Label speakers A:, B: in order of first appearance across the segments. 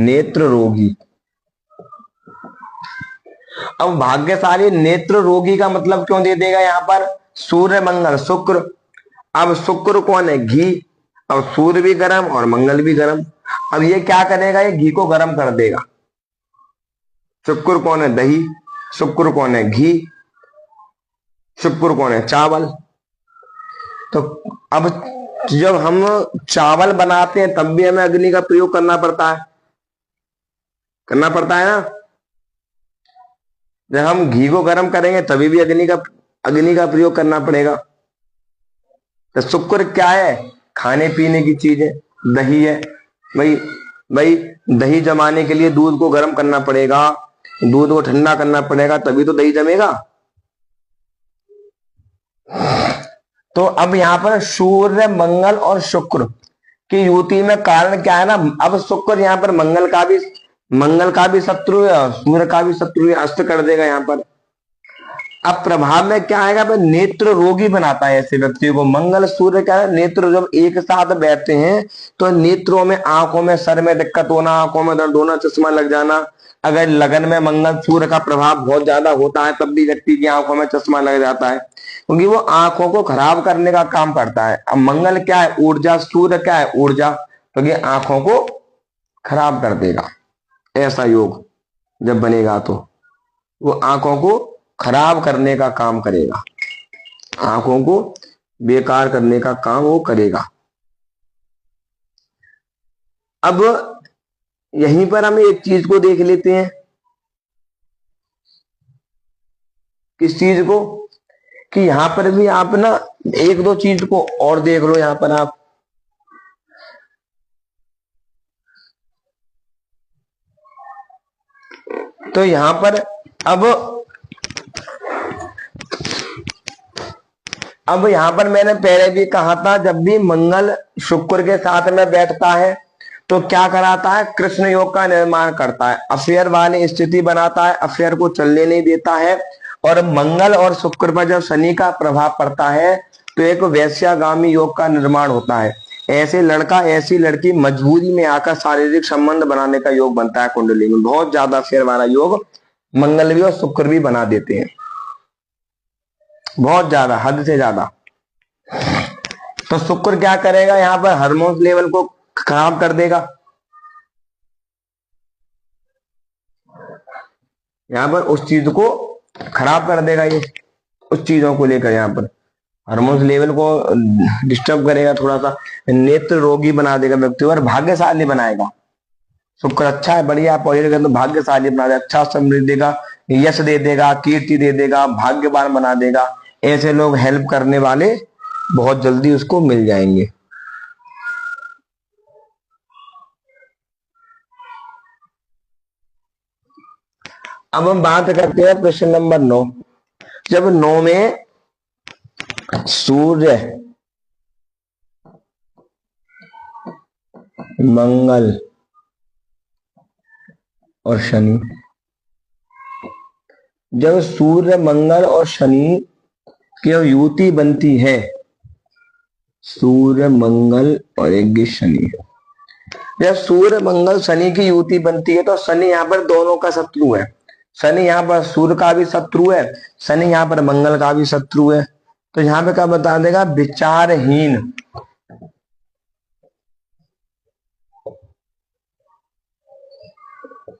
A: नेत्र रोगी। अब भाग्यशाली नेत्र रोगी का मतलब क्यों दे देगा यहाँ पर? सूर्य मंगल शुक्र। अब शुक्र कौन है? घी। अब सूर्य भी गर्म और मंगल भी गर्म। अब ये क्या करेगा? ये घी को गर्म कर देगा। शुक्र कौन है? दही। शुक्र कौन है? घी। शुक्र कौन है? चावल। तो अब जब हम चावल बनाते हैं तब भी हमें अग्नि का प्रयोग करना पड़ता है, करना पड़ता है ना। जब हम घी को गर्म करेंगे तभी भी अग्नि का प्रयोग करना पड़ेगा। तो शुक्र क्या है? खाने पीने की चीज है, दही है। भाई भाई दही जमाने के लिए दूध को गर्म करना पड़ेगा, दूध को ठंडा करना पड़ेगा, तभी तो दही जमेगा। तो अब यहाँ पर सूर्य मंगल और शुक्र की युति में कारण क्या है ना? अब शुक्र यहाँ पर मंगल का भी शत्रु है और सूर्य का भी शत्रु है, अस्त कर देगा यहाँ पर। अब प्रभाव में क्या आएगा? नेत्र रोगी बनाता है ऐसे व्यक्ति को। मंगल सूर्य क्या है? नेत्र जब एक साथ बैठते हैं तो नेत्रों में, आंखों में, सर में दिक्कत होना, आंखों में दर्द होना, चश्मा लग जाना। अगर लगन में मंगल सूर्य का प्रभाव बहुत ज्यादा होता है तब भी व्यक्ति की आंखों में चश्मा लग जाता है, क्योंकि वो आंखों को खराब करने का काम करता है। अब मंगल क्या है? ऊर्जा। सूर्य क्या है? ऊर्जा। तो ये आंखों को खराब कर देगा। ऐसा योग जब बनेगा तो वो आंखों को खराब करने का काम करेगा, आंखों को बेकार करने का काम वो करेगा। अब यहीं पर हम एक चीज को देख लेते हैं। किस चीज को? कि यहां पर भी आप ना एक दो चीज को और देख लो। यहां पर आप तो यहां पर अब यहां पर मैंने पहले भी कहा था, जब भी मंगल शुक्र के साथ में बैठता है तो क्या कराता है? कृष्ण योग का निर्माण करता है, अफेयर वाली स्थिति बनाता है, अफेयर को चलने नहीं देता है। और मंगल और शुक्र पर जब शनि का प्रभाव पड़ता है तो एक वैश्यागामी योग का निर्माण होता है। ऐसे लड़का ऐसी लड़की मजबूरी में आकर शारीरिक संबंध बनाने का योग बनता है कुंडली में। बहुत ज्यादा अफेयर वाला योग मंगल भी और शुक्र भी बना देते हैं, बहुत ज्यादा, हद से ज्यादा। तो शुक्र क्या करेगा? यहां पर हार्मोन्स लेवल को खराब कर देगा। यहां पर उस चीज को खराब कर देगा, ये उस चीजों को लेकर यहां पर हार्मोन्स लेवल को डिस्टर्ब करेगा, थोड़ा सा नेत्र रोगी बना देगा व्यक्ति और भाग्यशाली बनाएगा। शुक्र अच्छा है, बढ़िया पॉजिटिव, तो भाग्यशाली बना देगा, अच्छा समृद्धि देगा, यश दे देगा, कीर्ति दे देगा, भाग्यवान बना देगा। ऐसे लोग हेल्प करने वाले बहुत जल्दी उसको मिल जाएंगे। अब हम बात करते हैं प्रश्न नंबर 9। जब 9 में सूर्य मंगल और शनि, जब सूर्य मंगल और शनि की युति बनती है, सूर्य मंगल और एक शनि, जब सूर्य मंगल शनि की युति बनती है तो शनि यहाँ पर दोनों का शत्रु है। शनि यहाँ पर सूर्य का भी शत्रु है, शनि यहाँ पर मंगल का भी शत्रु है। तो यहाँ पे क्या बता देगा? विचारहीन,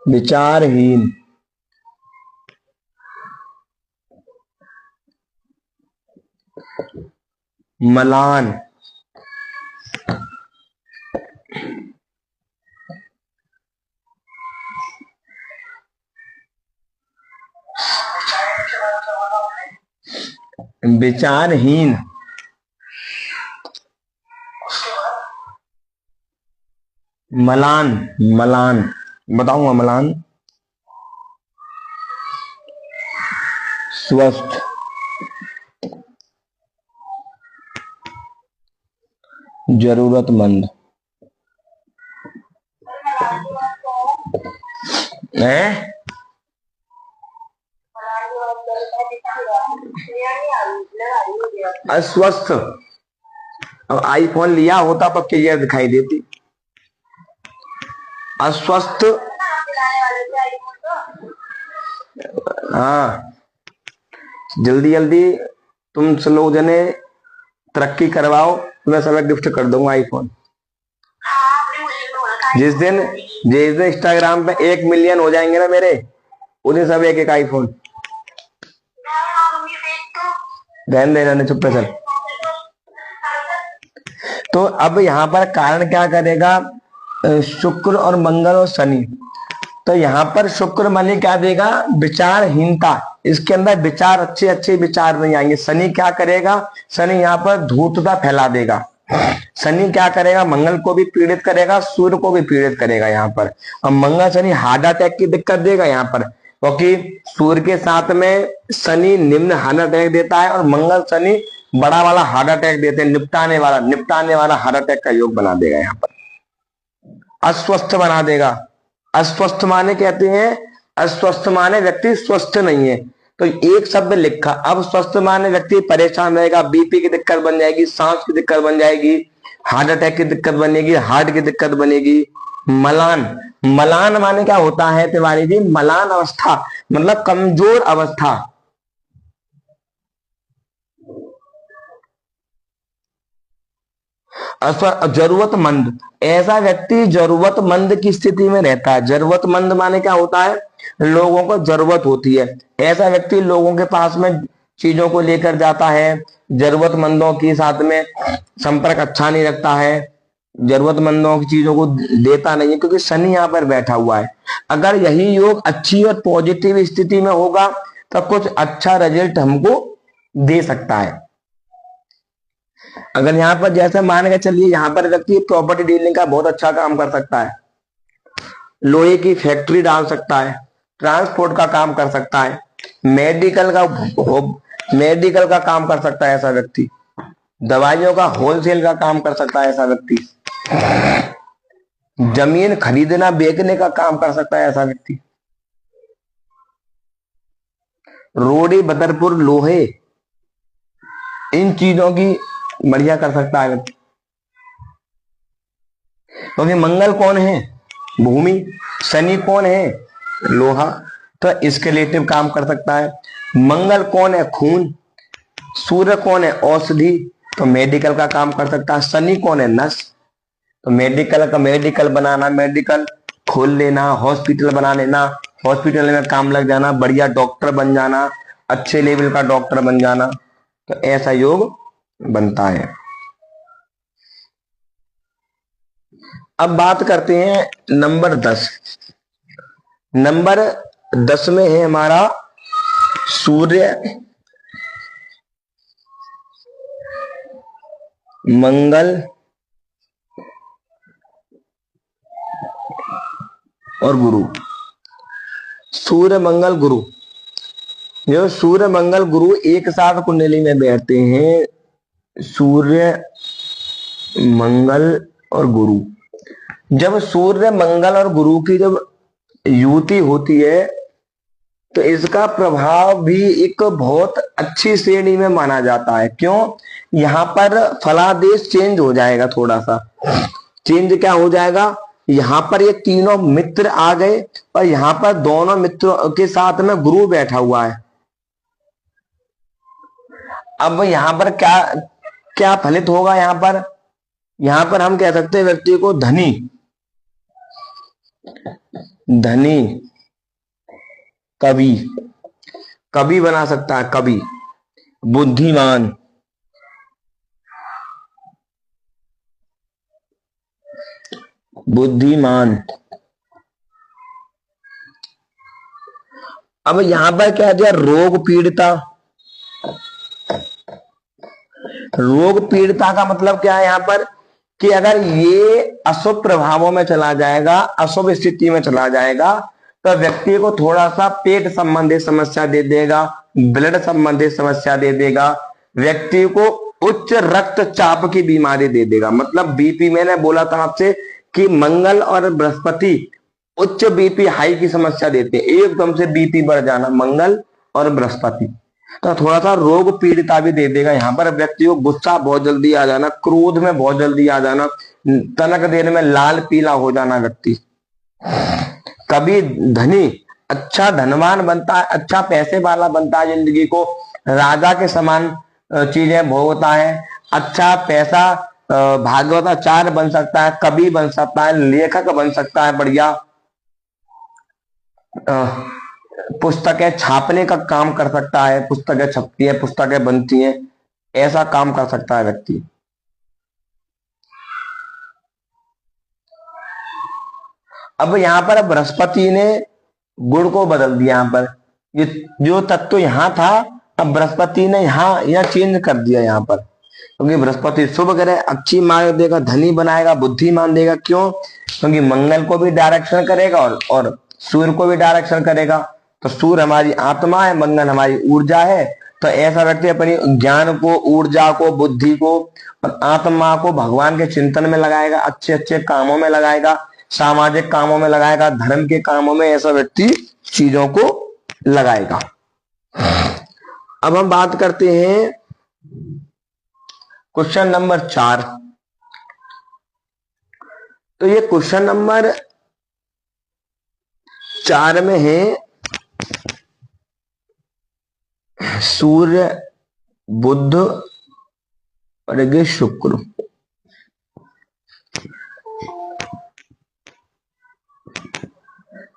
A: विचारहीन, मलान, विचारहीन, मलान, मलान बताऊंगा, मलान, स्वस्थ, जरूरतमंद है, अस्वस्थ। अब आईफोन लिया होता तो क्लियर दिखाई देती। अस्वस्थ, हाँ जल्दी जल्दी तुम लोग जने तरक्की करवाओ, मैं सब गिफ्ट कर दूंगा आईफोन। जिस दिन इंस्टाग्राम पे 1 मिलियन हो जाएंगे ना मेरे, उन्हें सब एक एक आईफोन। रहने रहने चुप पे चल। तो अब यहाँ पर कारण क्या करेगा, शुक्र और मंगल और शनि। तो यहाँ पर शुक्र माने क्या देगा, विचारहीनता, इसके अंदर विचार अच्छे अच्छे विचार नहीं आएंगे। शनि क्या करेगा, शनि यहाँ पर धूर्तता फैला देगा। शनि क्या करेगा, मंगल को भी पीड़ित करेगा, सूर्य को भी पीड़ित करेगा यहाँ पर। अब मंगल शनि हार्ट अटैक की दिक्कत देगा यहाँ पर, क्योंकि सूर्य के साथ में शनि निम्न हार्ट अटैक देता है और मंगल शनि बड़ा वाला हार्ट अटैक देते हैं, निपटाने वाला हार्ट अटैक का योग बना देगा यहाँ पर, अस्वस्थ बना देगा। अस्वस्थ माने कहते हैं, अस्वस्थ माने व्यक्ति स्वस्थ नहीं है, तो एक शब्द लिखा। अब स्वस्थ माने व्यक्ति परेशान रहेगा, बीपी की दिक्कत बन जाएगी, सांस की दिक्कत बन जाएगी, हार्ट अटैक की दिक्कत बनेगी, हार्ट की दिक्कत बनेगी। मलान, मलान माने क्या होता है तिवारी जी, मलान अवस्था मतलब कमजोर अवस्था। जरूरतमंद, ऐसा व्यक्ति जरूरतमंद की स्थिति में रहता है। जरूरतमंद माने क्या होता है, लोगों को जरूरत होती है, ऐसा व्यक्ति लोगों के पास में चीजों को लेकर जाता है, जरूरतमंदों के साथ में संपर्क अच्छा नहीं रखता है, जरूरतमंदों की चीजों को देता नहीं है, क्योंकि शनि यहाँ पर बैठा हुआ है। अगर यही योग अच्छी और पॉजिटिव स्थिति में होगा तो कुछ अच्छा रिजल्ट हमको दे सकता है। अगर यहाँ पर जैसे मान के चलिए, यहाँ पर व्यक्ति प्रॉपर्टी डीलिंग का बहुत अच्छा काम कर सकता है, लोहे की फैक्ट्री डाल सकता है, ट्रांसपोर्ट का काम कर सकता है, मेडिकल का काम कर सकता है ऐसा व्यक्ति, दवाइयों का होलसेल का काम कर सकता है ऐसा व्यक्ति, जमीन खरीदना बेचने का काम कर सकता है ऐसा व्यक्ति, रोड़ी बदरपुर लोहे इन चीजों की बढ़िया कर सकता है व्यक्ति। क्योंकि मंगल कौन है, भूमि, शनि कौन है, लोहा, तो इसके रिलेटिव काम कर सकता है। मंगल कौन है, खून, सूर्य कौन है, औषधि, तो मेडिकल का काम कर सकता है। शनि कौन है, नस, तो मेडिकल बनाना, मेडिकल खोल लेना, हॉस्पिटल बना लेना, हॉस्पिटल में काम लग जाना, बढ़िया डॉक्टर बन जाना, अच्छे लेवल का डॉक्टर बन जाना, तो ऐसा योग बनता है। अब बात करते हैं नंबर 10। नंबर 10 में है हमारा सूर्य, मंगल और गुरु। सूर्य मंगल गुरु, जो सूर्य मंगल गुरु एक साथ कुंडली में बैठते हैं, सूर्य मंगल और गुरु, जब सूर्य मंगल और गुरु की जब युति होती है तो इसका प्रभाव भी एक बहुत अच्छी श्रेणी में माना जाता है। क्यों, यहाँ पर फलादेश चेंज हो जाएगा, थोड़ा सा चेंज क्या हो जाएगा, यहाँ पर ये तीनों मित्र आ गए और यहाँ पर दोनों मित्रों के साथ में गुरु बैठा हुआ है। अब यहाँ पर क्या क्या फलित होगा, यहाँ पर हम कह सकते हैं व्यक्ति को धनी कवि बना सकता है, कवि, बुद्धिमान, अब यहां पर क्या दिया, रोग पीड़िता का मतलब क्या है यहाँ पर, कि अगर ये अशुभ प्रभावों में चला जाएगा, अशुभ स्थिति में चला जाएगा, तो व्यक्ति को थोड़ा सा पेट संबंधित समस्या दे देगा, ब्लड संबंधित समस्या दे देगा, व्यक्ति को उच्च रक्तचाप की बीमारी दे देगा। मतलब बीपी, मैंने बोला था आपसे कि मंगल और बृहस्पति उच्च बीपी हाई की समस्या देते हैं, एकदम से बीपी बढ़ जाना, मंगल और बृहस्पति। तो थोड़ा सा रोग पीड़िता भी दे देगा। यहाँ पर व्यक्ति को गुस्सा बहुत जल्दी आ जाना, क्रोध में बहुत जल्दी आ जाना, तनक देर में लाल पीला हो जाना व्यक्ति, कभी धनी अच्छा धनवान बनता है, अच्छा पैसे वाला बनता है, जिंदगी को राजा के समान चीजें भोगता है, अच्छा पैसा भागवताचार्य बन सकता है, कवि बन सकता है, लेखक बन सकता है, बढ़िया पुस्तकें छापने का काम कर सकता है, पुस्तकें छपती है, पुस्तकें बनती हैं, ऐसा काम कर सकता है व्यक्ति। अब यहां पर बृहस्पति ने गुण को बदल दिया। यहां पर ये जो तत्व यहां था, अब बृहस्पति ने यहां चेंज कर दिया यहां पर, क्योंकि बृहस्पति शुभ ग्रह, अच्छी मार्ग देगा, धनी बनाएगा, बुद्धिमान देगा। क्यों? क्योंकि मंगल को भी डायरेक्शन करेगा और सूर्य को भी डायरेक्शन करेगा। तो सूर्य हमारी आत्मा है, मंगल हमारी ऊर्जा है। तो ऐसा व्यक्ति अपनी ज्ञान को, ऊर्जा को, बुद्धि को और आत्मा को भगवान के चिंतन में लगाएगा, अच्छे अच्छे कामों में लगाएगा, सामाजिक कामों में लगाएगा, धर्म के कामों में ऐसा व्यक्ति चीजों को लगाएगा। अब हम बात करते हैं क्वेश्चन नंबर 4। तो ये क्वेश्चन नंबर 4 में है सूर्य, बुध और ये शुक्र।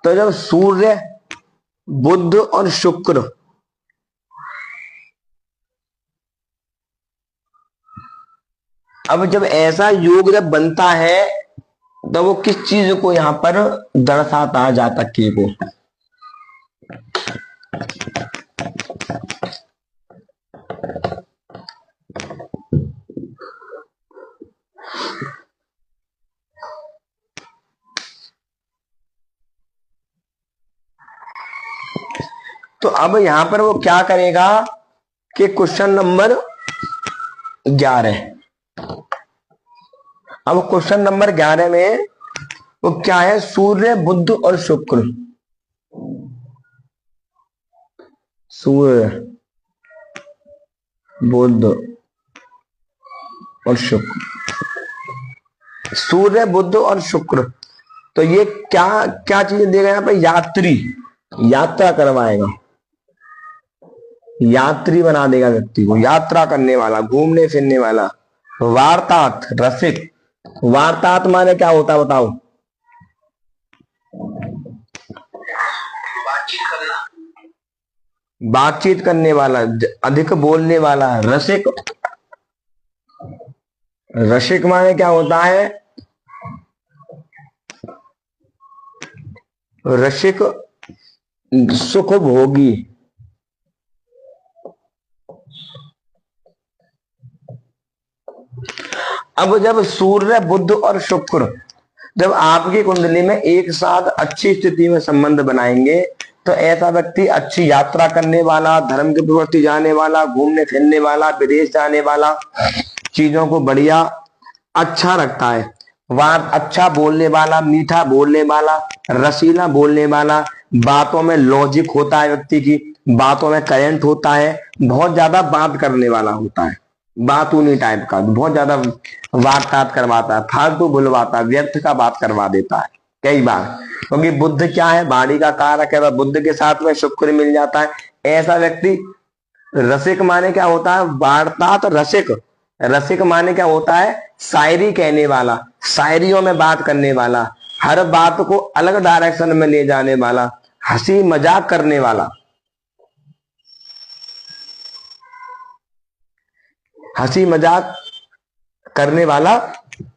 A: तो जब सूर्य, बुध और शुक्र अब जब ऐसा योग जब बनता है तो वो किस चीज को यहां पर दर्शाता है जातक को? तो अब यहां पर वो क्या करेगा कि क्वेश्चन नंबर 11, अब क्वेश्चन नंबर 11 में वो क्या है? सूर्य, बुध और शुक्र। सूर्य, बुध और शुक्र, सूर्य, बुध और शुक्र। तो ये क्या क्या चीजें देगा यहां पर? यात्री, यात्रा करवाएगा, यात्री बना देगा व्यक्ति को, यात्रा करने वाला, घूमने फिरने वाला। वार्तात, रसिक। वार्तात माने क्या होता है बताओ? बातचीत करने वाला, अधिक बोलने वाला। रसिक, रसिक माने क्या होता है? रसिक सुख भोगी। अब जब सूर्य, बुध और शुक्र जब आपकी कुंडली में एक साथ अच्छी स्थिति में संबंध बनाएंगे तो ऐसा व्यक्ति अच्छी यात्रा करने वाला, धर्म के प्रति जाने वाला, घूमने फिरने वाला, विदेश जाने वाला, चीजों को बढ़िया अच्छा रखता है। बात अच्छा बोलने वाला, मीठा बोलने वाला, रसीला बोलने वाला, बातों में लॉजिक होता है व्यक्ति की, बातों में करंट होता है, बहुत ज्यादा बात करने वाला होता है, बातूनी टाइप का, बहुत ज्यादा वार्तालाप करवाता है, फालतू बुलवाता है, व्यर्थ का बात करवा देता है कई बार। क्योंकि बुद्ध क्या है? वाणी का कारक है, वह बुद्ध के साथ में शुक्र मिल जाता है। ऐसा व्यक्ति रसिक माने क्या होता है? वार्तात रसिक। रसिक माने क्या होता है? शायरी कहने वाला, शायरियों में बात करने वाला, हर बात को अलग डायरेक्शन में ले जाने वाला, हंसी मजाक करने वाला, हंसी मजाक करने वाला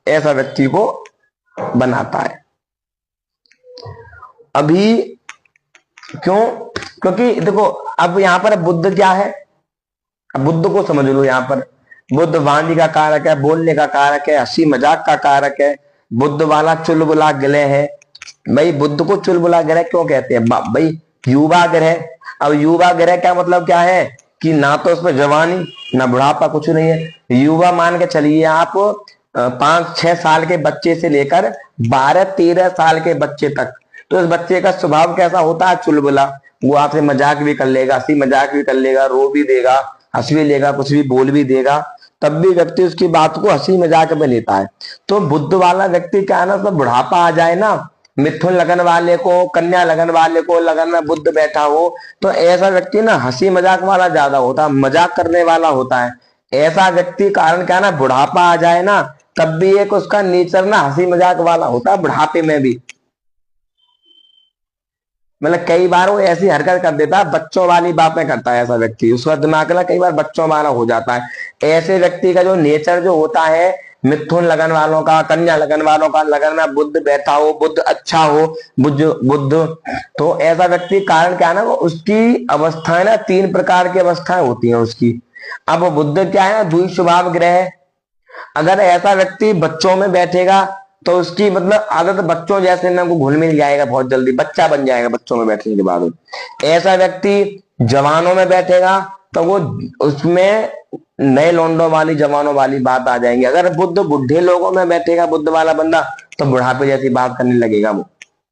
A: ऐसा व्यक्ति को बनाता है। अभी क्यों? क्योंकि देखो अब यहां पर बुद्ध क्या है? अब बुद्ध को समझ लो। यहां पर बुद्ध वाणी का कारक है, बोलने का कारक है, हंसी मजाक का कारक है, बुद्ध वाला चुलबुला गिले है। भाई बुद्ध को चुलबुला ग्रह क्यों कहते हैं? भाई युवा ग्रह। अब युवा ग्रह का मतलब क्या है? कि ना तो उसमें जवानी ना बुढ़ापा, कुछ नहीं है। युवा मान के चलिए आप 5-6 साल के बच्चे से लेकर 12-13 साल के बच्चे तक। तो इस बच्चे का स्वभाव कैसा होता है? चुलबुला। वो आपसे मजाक भी कर लेगा, हंसी मजाक भी कर लेगा, रो भी देगा, हंस भी लेगा, कुछ भी बोल भी देगा, तब भी व्यक्ति उसकी बात को हंसी मजाक में लेता है। तो बुद्ध वाला व्यक्ति क्या है ना, तो बुढ़ापा आ जाए ना मिथुन लगन वाले को, कन्या लगन वाले को लगन में बुध बैठा हो, तो ऐसा व्यक्ति ना हंसी मजाक वाला ज्यादा होता है, मजाक करने वाला होता है। ऐसा व्यक्ति कारण क्या ना, बुढ़ापा आ जाए ना तब भी एक उसका नेचर ना हंसी मजाक वाला होता है, बुढ़ापे में भी। मतलब कई बार वो ऐसी हरकत कर देता है, बच्चों वाली बातें करता है ऐसा व्यक्ति, उसका दिमाग ना कई बार बच्चों वाला हो जाता है। ऐसे व्यक्ति का जो नेचर जो होता है, मिथुन लगन वालों का, कन्या लगन वालों का, लगन में बुध बैठा हो, बुध अच्छा हो, बुध बुध तो ऐसा व्यक्ति कारण क्या है ना, वो उसकी अवस्थाएं ना 3 प्रकार की अवस्थाएं होती हैं उसकी। अब वो बुध क्या है, द्वि स्वभाव ग्रह है। अगर ऐसा व्यक्ति बच्चों में बैठेगा तो उसकी मतलब आदत बच्चों जैसे ना, को घुल मिल जाएगा, बहुत जल्दी बच्चा बन जाएगा बच्चों में बैठने के बाद। ऐसा व्यक्ति जवानों में बैठेगा तो वो उसमें नए लौंडों वाली, जवानों वाली बात आ जाएंगी। अगर बुद्ध बुढ़े लोगों में बैठेगा, बुद्ध वाला बंदा, तो बुढ़ापे जैसी बात करने लगेगा वो।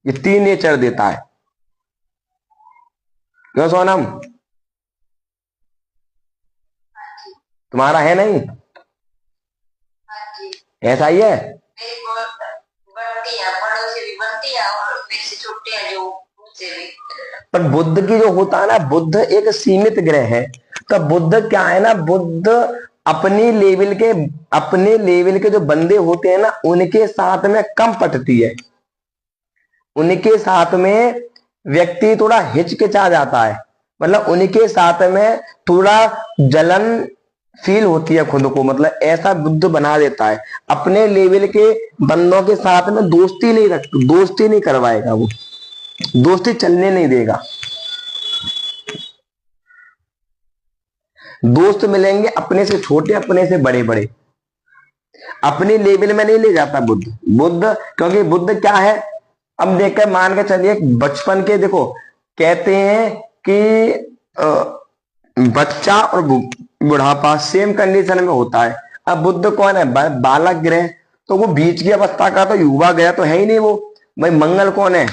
A: ये 3 नेचर देता है। क्यों सोनम, तुम्हारा है नहीं? ऐसा ही है। पर बुद्ध की जो होता है ना, बुद्ध एक सीमित ग्रह है। तो बुद्ध क्या है ना, बुद्ध अपनी लेवल के, अपने लेवल के जो बंदे होते हैं ना, उनके साथ में कम पटती है। उनके साथ में व्यक्ति थोड़ा हिचकिचा जाता है, मतलब उनके साथ में थोड़ा जलन फील होती है खुद को, मतलब ऐसा बुद्ध बना देता है। अपने लेवल के बंदों के साथ में दोस्ती नहीं करवाएगा वो, दोस्ती चलने नहीं देगा। दोस्त मिलेंगे अपने से छोटे, अपने से बड़े बड़े, अपनी लेवल में नहीं ले जाता बुद्ध। बुद्ध क्योंकि बुद्ध क्या है, अब देखकर मान के चलिए बचपन के, देखो कहते हैं कि बच्चा और बुढ़ापा सेम कंडीशन में होता है। अब बुद्ध कौन है, बालक ग्रह, तो वो बीच की अवस्था का तो युवा ग्रह तो है ही नहीं वो। भाई मंगल कौन है,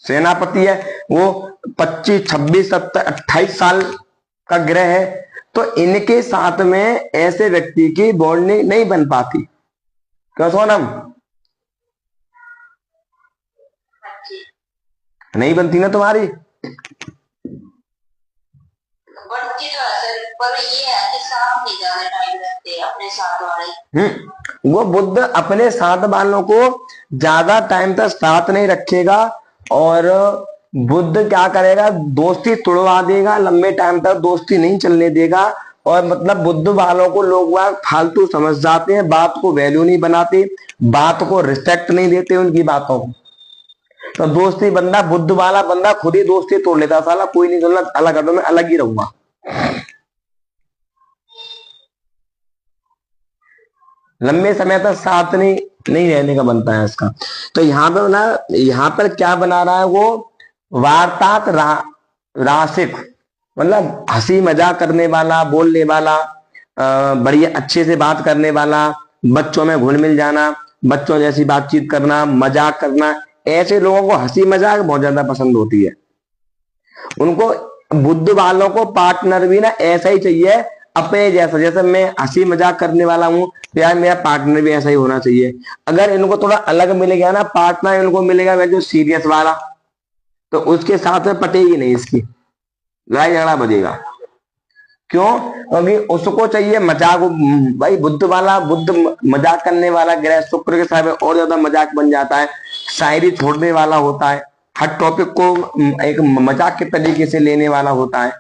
A: सेनापति है, वो 25, 26, 27, 28 साल का ग्रह है। तो इनके साथ में ऐसे व्यक्ति की बॉन्डिंग नहीं बन पाती। क्यों सोनम, नहीं बनती ना तुम्हारी? बनती तो है सर, पर ये है कि साथ नहीं ज्यादा टाइम रखते अपने साथ वाले। वो बुद्ध अपने साथ वालों को ज्यादा टाइम तक साथ नहीं रखेगा, और बुद्ध क्या करेगा, दोस्ती तोड़वा देगा, लंबे टाइम तक दोस्ती नहीं चलने देगा। और मतलब बुद्ध वालों को लोग फालतू समझ जाते हैं, बात को वैल्यू नहीं बनाते, बात को रिस्पेक्ट नहीं देते उनकी बातों को। तो दोस्ती बंदा, बुद्ध वाला बंदा खुद ही दोस्ती तोड़ लेता, साला कोई नहीं चलना, अलग हटो, मैं अलग ही रहूंगा। लंबे समय तक साथ नहीं रहने का बनता है इसका। तो यहाँ पर ना, यहाँ पर क्या बना रहा है वो, वार्तात रासिक, मतलब हंसी मजाक करने वाला, बोलने वाला, बढ़िया अच्छे से बात करने वाला, बच्चों में घुल मिल जाना, बच्चों जैसी बातचीत करना, मजाक करना। ऐसे लोगों को हंसी मजाक बहुत ज्यादा पसंद होती है। उनको, बुद्ध वालों को पार्टनर भी ना ऐसा ही चाहिए, अपने जैसा। जैसे मैं हंसी मजाक करने वाला हूँ, तो यार मेरा पार्टनर भी ऐसा ही होना चाहिए। अगर इनको थोड़ा अलग मिल गया ना पार्टनर, इनको मिलेगा मैं जो सीरियस वाला, तो उसके साथ में पटेगी नहीं इसकी, लड़ाई झगड़ा बजेगा। क्यों? क्योंकि उसको चाहिए मजाक। भाई बुद्ध वाला, बुद्ध मजाक करने वाला ग्रह शुक्र के साथ और ज्यादा मजाक बन जाता है, शायरी छोड़ने वाला होता है, हर टॉपिक को एक मजाक के तरीके से लेने वाला होता है।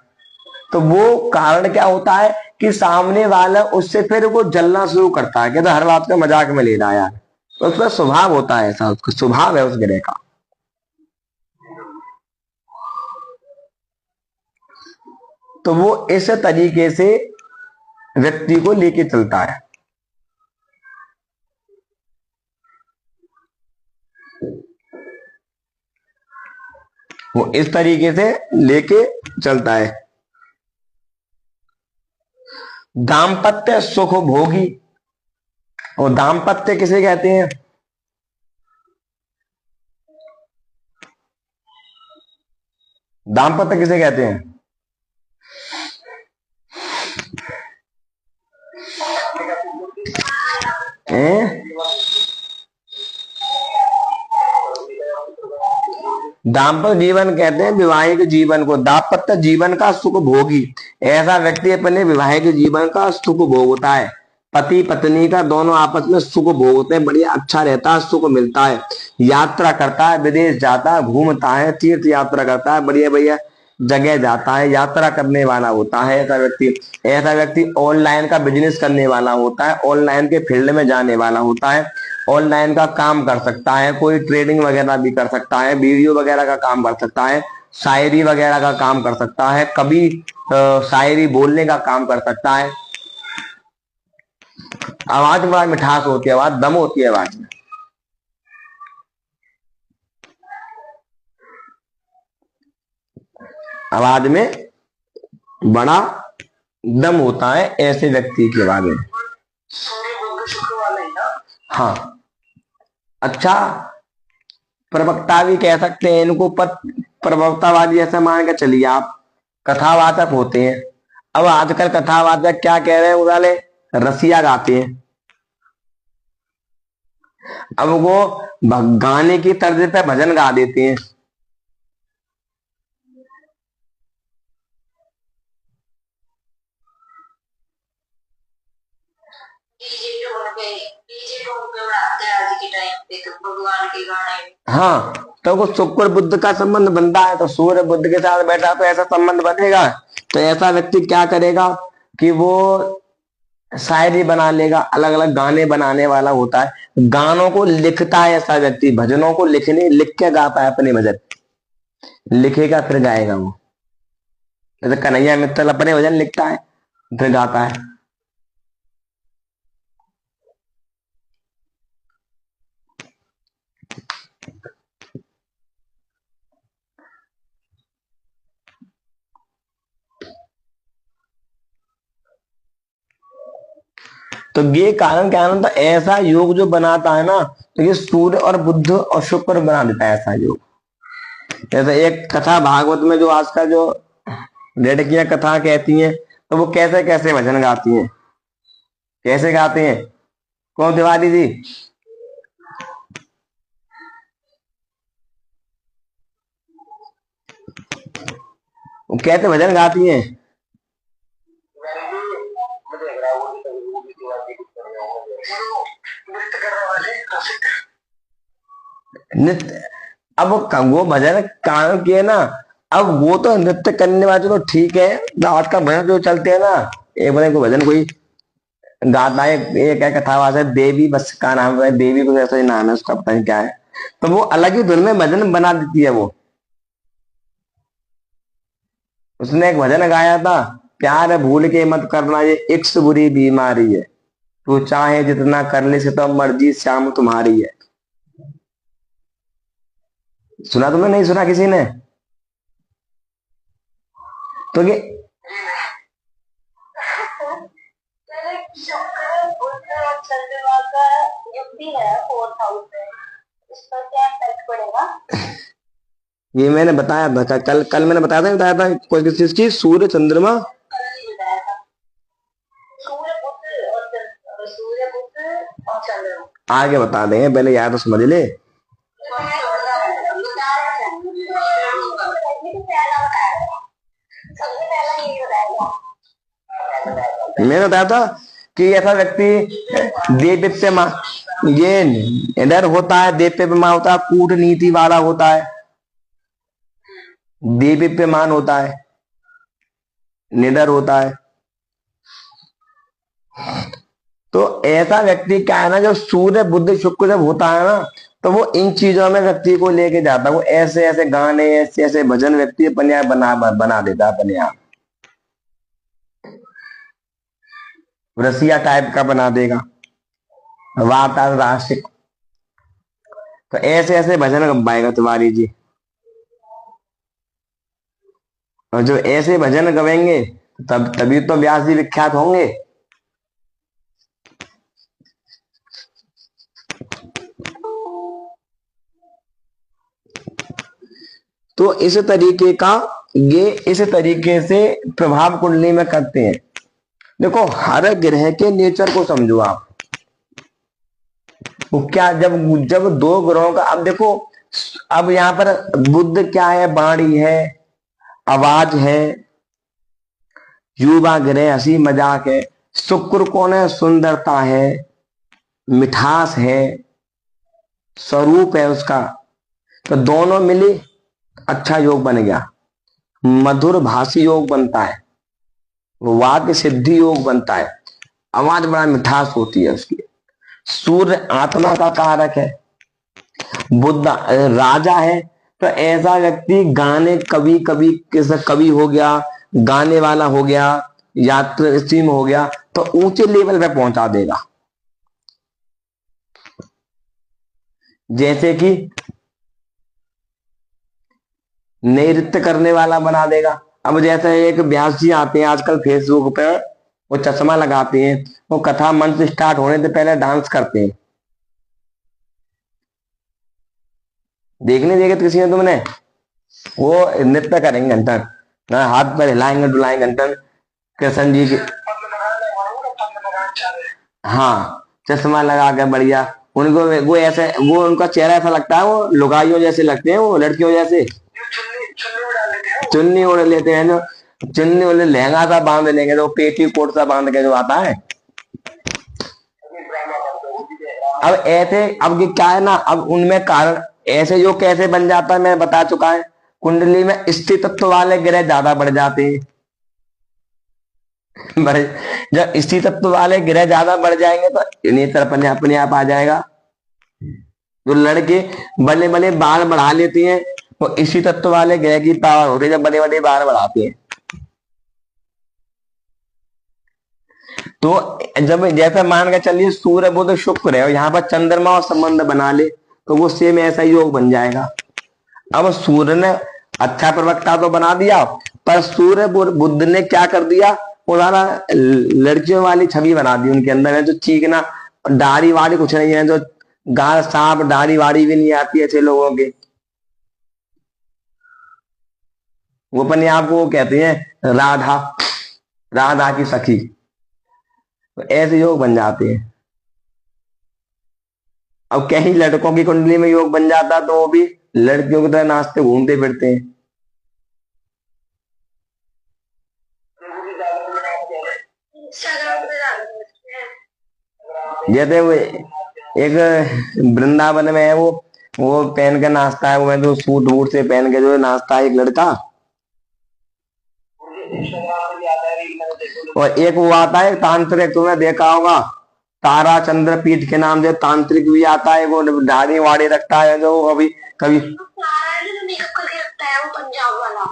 A: तो वो कारण क्या होता है कि सामने वाला उससे फिर वो जलना शुरू करता है, कहता हर बात का मजाक में ले रहा है यार। तो उसका स्वभाव होता है ऐसा, उसका स्वभाव है उस ग्रह का। तो वो इस तरीके से व्यक्ति को लेके चलता है। वो इस तरीके से लेके चलता है। दाम्पत्य सुख भोगी, और दाम्पत्य किसे कहते हैं? दाम्पत्य किसे कहते हैं? दाम्पत्य जीवन कहते हैं वैवाहिक जीवन को, दाम्पत्य जीवन का सुख भोगी। ऐसा व्यक्ति अपने वैवाहिक जीवन का सुख भोगता है। पति पत्नी का दोनों आपस में सुख भोगते हैं, बढ़िया अच्छा रहता है, सुख मिलता है। यात्रा करता है, विदेश जाता है, घूमता है, तीर्थ यात्रा करता है, बढ़िया बढ़िया जगह जाता है, यात्रा करने वाला होता है ऐसा व्यक्ति। ऐसा व्यक्ति ऑनलाइन का बिजनेस करने वाला होता है, ऑनलाइन के फील्ड में जाने वाला होता है, ऑनलाइन का काम कर सकता है, कोई ट्रेडिंग वगैरह भी कर सकता है, वीडियो वगैरह का काम कर सकता है, शायरी वगैरह का काम कर सकता है, कभी शायरी बोलने का काम कर सकता है। आवाज में बड़ा मिठास होती है, आवाज दम होती है आवाज में। आवाज में बड़ा दम होता है ऐसे व्यक्ति के बारे में। हाँ, अच्छा प्रवक्ता भी कह सकते हैं इनको, प्रवक्तावादी ऐसा मान के चलिए आप। कथावाचक होते हैं। अब आजकल कथावाचक क्या कह रहे हैं, वाले रसिया गाते हैं। अब वो गाने की तर्ज पे भजन गा देते हैं। हाँ, तो वो शुक्र बुद्ध का संबंध बनता है, तो सूर्य बुद्ध के साथ बैठा तो ऐसा संबंध बनेगा। तो ऐसा व्यक्ति क्या करेगा कि वो शायरी बना लेगा, अलग अलग गाने बनाने वाला होता है, गानों को लिखता है ऐसा व्यक्ति, भजनों को लिख के गाता है अपने भजन, लिखेगा फिर गाएगा वो। जैसे कन्हैया मित्तल अपने भजन लिखता है फिर गाता है। तो ये कारण क्या है, तो ऐसा योग जो बनाता है ना, तो ये सूर्य और बुद्ध और शुक्र बना देता है ऐसा योग। जैसे एक कथा भागवत में जो आज का जो लड़कियां कथा कहती हैं, तो वो कैसे कैसे भजन गाती हैं, कैसे गाते हैं। कौन तिवारी जी? वो कैसे भजन गाती हैं। नृत्य, अब वो भजन कारण किए ना, अब वो तो नृत्य करने वाले तो ठीक है, आज का भजन जो चलते हैं ना, एक बने को भजन कोई गाता है, एक क्या कथा है, देवी बस का नाम है, देवी को ऐसा ही नाम है उसका, पता नहीं क्या है, तो वो अलग ही धुन में भजन बना देती है वो। उसने एक भजन गाया था, प्यार भूल के मत करना ये इक्स बुरी बीमारी है, तू चाहे जितना कर ले से तो मर्जी श्याम तुम्हारी है। सुना तुमने? नहीं सुना किसी ने? तो ये ये मैंने बताया था कल, मैंने बताया था कोई किस चीज की, सूर्य चंद्रमा, आगे बता देंगे, पहले याद तो समझ ले। मैंने बताया था कि ऐसा व्यक्ति देवत्य मां, ये इधर होता है, देवत्य मां होता है, कूटनीति वाला होता है, देवप्यमान होता है, निडर होता है। तो ऐसा व्यक्ति क्या है ना, जो सूर्य बुद्ध शुक्र जब होता है ना, तो वो इन चीजों में व्यक्ति को लेके जाता है, वो ऐसे ऐसे गाने, ऐसे ऐसे भजन व्यक्ति अपने आप बना देता है, अपने आप रसिया टाइप का बना देगा, वाता राशिक। तो ऐसे ऐसे भजन गवाएगा तिवारी जी, और जो ऐसे भजन गवेंगे तब तभी तो व्यास जी विख्यात होंगे। तो इस तरीके का, ये इस तरीके से प्रभाव कुंडली में करते हैं। देखो हर ग्रह के नेचर को समझो आप, वो क्या, जब जब दो ग्रहों का, अब देखो अब यहाँ पर बुद्ध क्या है? वाणी है, आवाज है, युवा ग्रह हंसी मजाक है। शुक्र कौन है? सुंदरता है, मिठास है, स्वरूप है उसका। तो दोनों मिली अच्छा योग बन गया। मधुर भाषी योग बनता है, वाक्य सिद्धि योग बनता है, आवाज बड़ा मिठास होती है उसकी। सूर्य आत्मा का कारक है। बुद्ध राजा है, तो ऐसा व्यक्ति गाने कभी कभी किसी कवि हो गया, गाने वाला हो गया, यात्री में हो गया, तो ऊंचे लेवल पे पहुंचा देगा। जैसे कि नृत्य करने वाला बना देगा। अब जैसे एक व्यास जी आते हैं आजकल फेसबुक पे, वो चश्मा लगाते हैं, वो कथा मंच स्टार्ट होने से पहले डांस करते हैं। देखने देखे किसी ने तुमने? वो नृत्य करेंगे घंटन, ना हाथ पर हिलाएंगे डुलाएंगे घंटन कृष्ण जी की। हाँ, चश्मा लगा के बढ़िया उनको, वो ऐसे, वो उनका चेहरा ऐसा लगता है, वो लुगाइयों जैसे लगते हैं, वो लड़कियों जैसे चुन्नी ओढ़ लेते हैं। जो चुन्नी ओढ़ लहंगा सा बांध लेंगे, तो पेटी कोट सा बांध के जो आता है। अब ऐसे, अब ये क्या है ना, अब उनमें कारण ऐसे जो कैसे बन जाता है मैं बता चुका है। कुंडली में स्थित तत्व वाले ग्रह ज्यादा बढ़ जाते हैं। बढ़ जब स्थित तत्व वाले ग्रह ज्यादा बढ़ जाएंगे तो नेत्र अपने आप आ जाएगा। जो लड़के बड़े बड़े बाल बढ़ा लेती हैं, वो इसी तत्व वाले ग्रह की पावर होती है, जब बड़े बड़े बाल बढ़ाते हैं। तो जब जैसा मान के चलिए सूर्य बुध शुक्र है और यहाँ पर चंद्रमा और संबंध बना ले, तो वो सेम ऐसा योग बन जाएगा। अब सूर्य ने अच्छा प्रवक्ता तो बना दिया, पर सूर्य बुध ने क्या कर दिया? वो सारा लड़कियों वाली छवि बना दी उनके अंदर है। जो चीखना, दाढ़ी वाड़ी कुछ नहीं है, जो गाल सांप दाढ़ी वाड़ी भी नहीं आती ऐसे लोगों के, वो अपने आप को कहते हैं राधा, राधा की सखी। तो ऐसे योग बन जाते हैं। अब कहीं लड़कों की कुंडली में योग बन जाता तो वो भी लड़कियों की तरह नाचते घूमते फिरते हैं। जैसे वो एक वृंदावन में है, वो पहन के नाचता है, वो तो सूट वूट से पहन के जो नाचता है एक लड़का। और एक वो आता है तांत्रिक, तुमने देखा होगा, तारा चंद्रपीठ के नाम से तांत्रिक भी आता है, वो दाढ़ी वाड़ी रखता है, जो कभी कभी मेकअप करके रखता है, वो पंजाब वाला।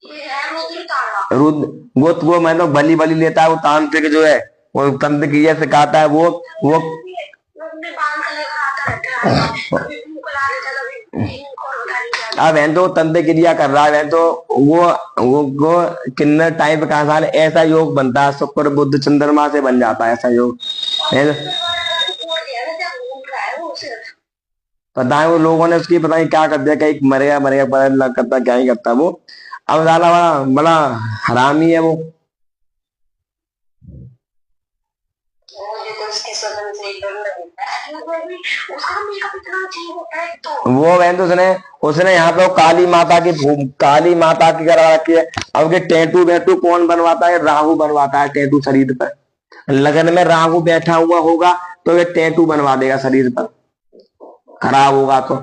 A: ये है रुद्र तारा। रुद्र वो मैं तो बली बली लेता है, वो तांत्रिक जो है, वो तंत्र क्रिया सिखाता है। वो अब है तो तंत्र क्रिया कर रहा है, तो वो किन्नर टाइप का साल ऐसा योग बनता है, शुक्र बुध चंद्रमा से बन जाता है ऐसा योग। पता है वो लोगों ने उसकी पता नहीं क्या कर दिया, कहीं मरेगा मरेगा पता नहीं करता क्या ही करता वो। अब ज्यादा बड़ा बड़ा हरामी है वो। वो बहन तो उसने यहाँ पे काली माता की करा रखी है। अब के टैटू वैटू कौन बनवाता है? राहु बनवाता है टैटू शरीर पर। लगन में राहु बैठा हुआ होगा तो ये टैटू बनवा देगा शरीर पर, खराब होगा तो।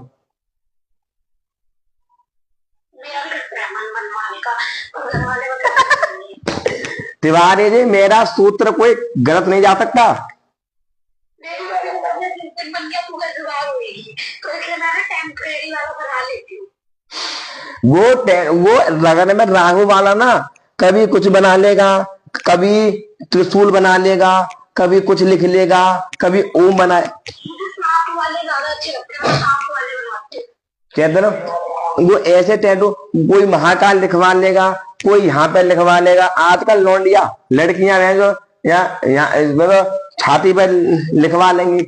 A: तिवारी जी, मेरा सूत्र कोई गलत नहीं जा सकता। वो लगन में राहु वाला ना, कभी कुछ बना लेगा, कभी त्रिशूल बना लेगा, कभी कुछ लिख लेगा, कभी ओम बनाए। कहते ना वो ऐसे टैटू, कोई महाकाल लिखवा लेगा, कोई यहाँ पे लिखवा लेगा। आजकल लौंडिया लड़कियां हैं जो या छाती पर लिखवा लेंगी।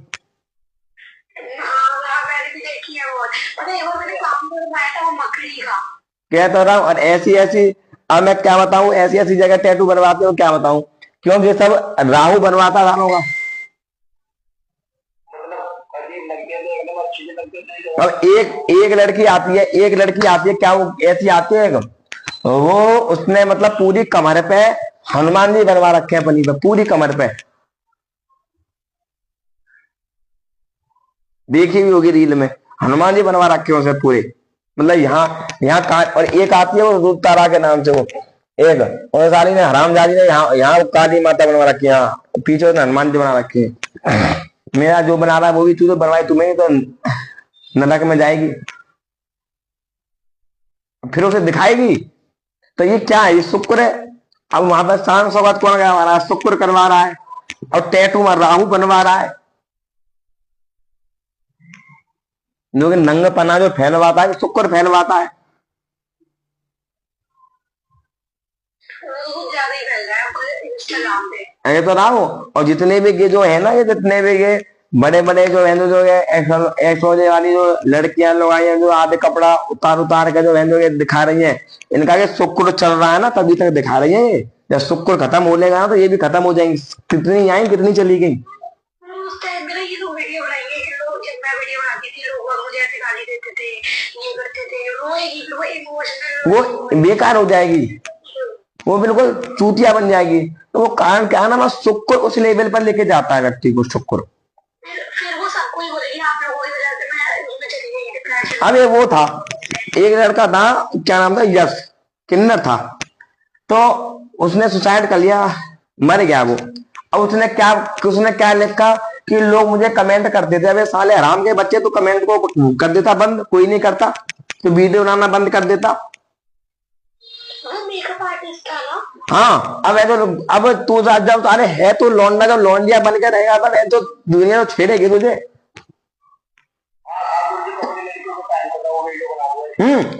A: कहता रहा हूँ, और ऐसी ऐसी, अब मैं क्या बताऊं, ऐसी ऐसी जगह टैटू बनवाते हो, क्या बताऊं, क्योंकि सब राहु बनवाता था होगा। अब एक एक लड़की आती है, एक लड़की आती है, क्या वो ऐसी आती है? वो उसने मतलब पूरी कमर पे हनुमान जी बनवा रखे हैं अपनी पे, पूरी कमर पे। देखी भी होगी रील में, हनुमान जी बनवा रखे हैं उसे पूरे। मतलब यहाँ यहाँ और एक आती है वो रूप तारा के नाम से, वो एक, और साली ने हरामजादी ने यहाँ यहाँ काली माता बनवा रखी है, यहाँ पीछे उसने हनुमान जी बना रखी है। मेरा जो बना रहा है वो भी तू तो बनवाई, तुम्हें तो नरक में जाएगी, फिर उसे दिखाएगी। तो ये क्या है? ये शुक्र है। अब वहां पर शान सौगत कौन करवा रहा है? शुक्र करवा रहा है। और टैटू में राहु बनवा रहा है, जो कि नंग पना जो फैलवाता है, शुक्र फैलवाता है। ये तो रहा हो। और जितने भी ये जो है ना, ये जितने भी ये बड़े बड़े जो है, जो ये एक्सोजे वाली जो लड़कियां लोग आई हैं, जो आधे कपड़ा उतार उतार के जो है जो ये दिखा रही हैं, इनका ये शुक्र चल रहा है ना, तभी तक दिखा रही है ये। जब शुक्र खत्म हो लेगा ना तो ये भी खत्म हो जाएंगी। कितनी आई, कितनी चली गई। उस टाइम में ये लोग वीडियो बनाएंगे कि लोग, जब मैं वीडियो बनाती थी लोग मुझे ऐसे गाली देते थे, ये करते थे, रोएगी, वो इमोशनल, वो बेकार हो जाएगी, वो बिल्कुल चूतिया बन जाएगी। तो वो कारण क्या है ना, बस शुक्र उस लेवल पर लेके जाता है व्यक्ति को, शुक्र। फिर वो सबको ही बोलेगी आप लोगों की वजह से मैं इसमें चली गई डिप्रेशन। अब ये वो था, एक लड़का था, क्या नाम था, यश, किन्नर था। तो उसने सुसाइड कर लिया, मर गया वो। अब उसने क्या लिखा कि लोग मुझे कमेंट करते थे, अबे साले हराम के बच्चे, तो कमेंट को कर देता बंद, कोई नहीं करता, तो वीडियो बनाना बंद कर देता। मेकअप आर्टिस्ट था ना। हाँ, अब तो, अब तू जब अरे है तो लौंडा, जब लौंडिया बन के रहेगा तो दुनिया तो छेड़ेगी तुझे। हम्म।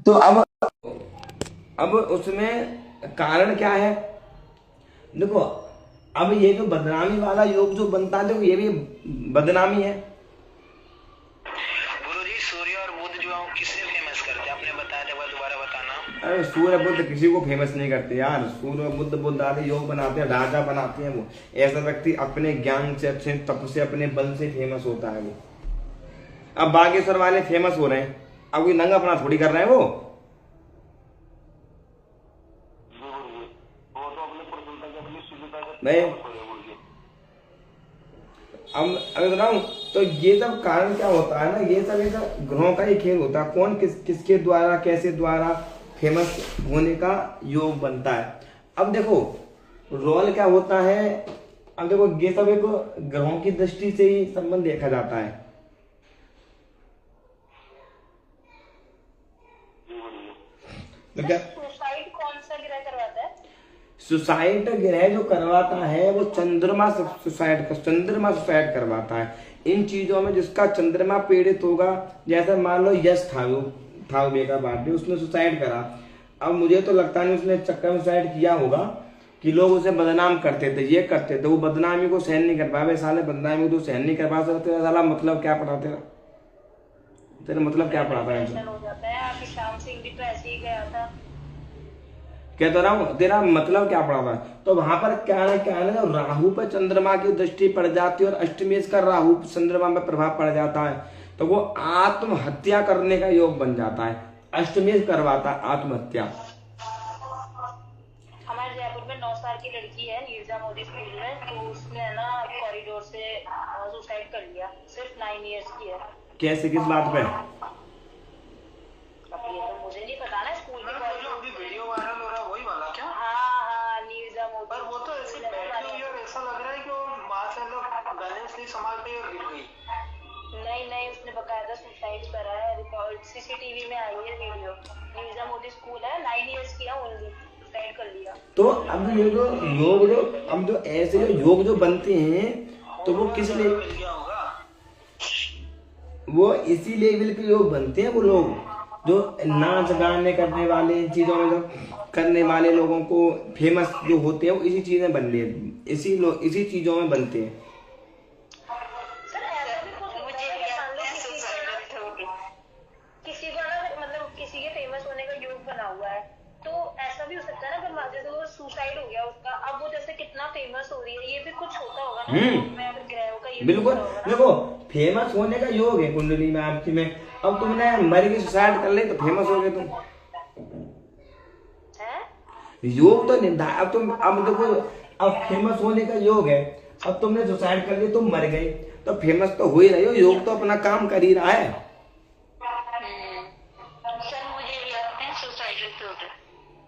A: तो अब उसमें कारण क्या है? देखो, अब ये जो बदनामी वाला योग जो बनता है, देखो ये भी बदनामी है।
B: गुरुजी, सूर्य और बुध जो किससे फेमस करते हैं, आपने बताया था, दोबारा बताना।
A: अरे सूर्य बुद्ध किसी को फेमस नहीं करते यार। सूर्य बुद्ध आदि योग बनाते हैं, राजा बनाते हैं। वो ऐसा व्यक्ति अपने ज्ञान से, अच्छे तप से, अपने बल से फेमस होता है वो। अब बागेश्वर वाले फेमस हो रहे हैं, अब कोई नंगा अपना थोड़ी कर रहे हैं वो। नहीं, अब बताऊं तो ये सब कारण क्या होता है ना, ये सब ग्रहों का ही खेल होता है। कौन किसके द्वारा, कैसे द्वारा फेमस होने का योग बनता है। अब देखो रोल क्या होता है। अब देखो ये सब एक ग्रहों की दृष्टि से ही संबंध देखा जाता है। तो क्या
C: सुसाइड कौन सा ग्रह करवाता है?
A: सुसाइड ग्रह जो करवाता है वो चंद्रमा सुसाइड करवाता है। इन चीजों में जिसका चंद्रमा पीड़ित होगा, जैसे मान लो यश था बेका बाटे, उसने सुसाइड करा। अब मुझे तो लगता नहीं उसने चक्कर में सुसाइड किया होगा कि लोग उसे बदनाम करते थे, ये करते थे। वो बदनामी को सहन नहीं कर पाए। साले बदनामी को तो सहन नहीं कर पा सकते, साला मतलब क्या पढ़ा तेरा मतलब क्या पढ़ा था?
C: हो जाता है। अभी शाम सिंह भी तो ऐसे ही गया था।
A: कहता रहा हूँ तेरा मतलब क्या पड़ा था। तो वहां पर क्या है ना, राहु पर चंद्रमा की दृष्टि पड़ जाती है और अष्टमेश का राहु चंद्रमा में प्रभाव पड़ जाता है, तो वो आत्महत्या करने का योग बन जाता है। अष्टमेश करवाता है आत्महत्या।
C: हमारे जयपुर में 9 साल की लड़की है, नीरजा मोदी स्कूल में, तो उसने ना कॉरिडोर से सुसाइड कर लिया। सिर्फ 9 इयर्स की है।
A: कैसे, किस बात पे?
C: अब ये तो मुझे नहीं पता ना। स्कूल में
B: वीडियो वायरल हो रहा है वही वाला क्या?
C: हाँ, नीरजा मोदी।
B: पर वो तो ऐसे बैठी हुई और ऐसा लग रहा है कि वो वहां से लोग बैलेंस नहीं संभाल पाई और गिर गई।
C: नहीं, उसने बकायदा सुसाइड करा है। रिकॉर्ड सीसीटीवी में आई है वीडियो। नीरजा मोदी स्कूल है, 9 इयर्स की है ओनली, सुसाइड कर लिया।
A: तो अब ये जो योग अब जो ऐसे जो योग जो बनते हैं, तो वो किस लिए
B: मिल गया होगा?
A: वो इसी लेवल के योग बनते हैं। वो लोग जो नाच गाने करने वाले, इन चीजों में जो करने वाले लोगों को फेमस जो होते हैं, वो इसी चीजें बन रही है, इसी चीजों में बनते हैं।
C: सर ऐसा भी कुछ होता है कि मान लो किसी को ना, मतलब किसी के फेमस होने का योग बना हुआ है, तो ऐसा भी हो सकता है ना कि जैसे वो सुसाइड हो गया उसका, अब वो जैसे कितना फेमस हो रही है, ये भी कुछ होता होगा ना। अगर ग्रहों का ये
A: बिल्कुल। देखो फेमस होने का योग है कुंडली में आपकी में। अब तुमने मर के सुसाइड कर ली तो फेमस हो गए तुम। योग तो निर्धारित। अब देखो, अब फेमस होने का योग है। अब तुमने सुसाइड कर लिया, तुम मर गए, तो फेमस तो हो ही रही हो। योग तो अपना काम कर ही रहा है।
C: सर मुझे भी लगता है सुसाइड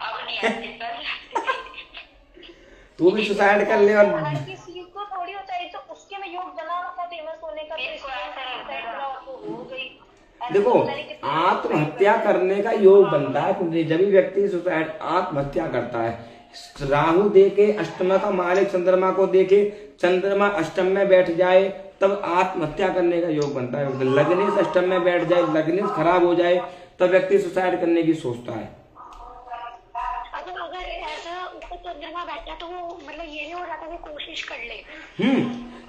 C: अब नहीं आते।
A: तू भी सुसाइड कर ले। और
C: किसी को थोड़ी होता है, तो उसके में योग बना था फेमस होने का, तो हो गई।
A: देखो आत्महत्या करने का योग बनता है जब भी व्यक्ति सुसाइड आत्महत्या करता है। राहु देखे अष्टम का मालिक चंद्रमा को देखे, चंद्रमा अष्टम में बैठ जाए, तब आत्महत्या करने का योग बनता है। लग्नेश अष्टम में बैठ जाए, लग्नेश खराब हो जाए, तब व्यक्ति सुसाइड करने की सोचता है।
C: अगर ऐसा ऊपर चंद्रमा बैठा तो वो मतलब ये नहीं हो रहा था कि कोशिश कर ले।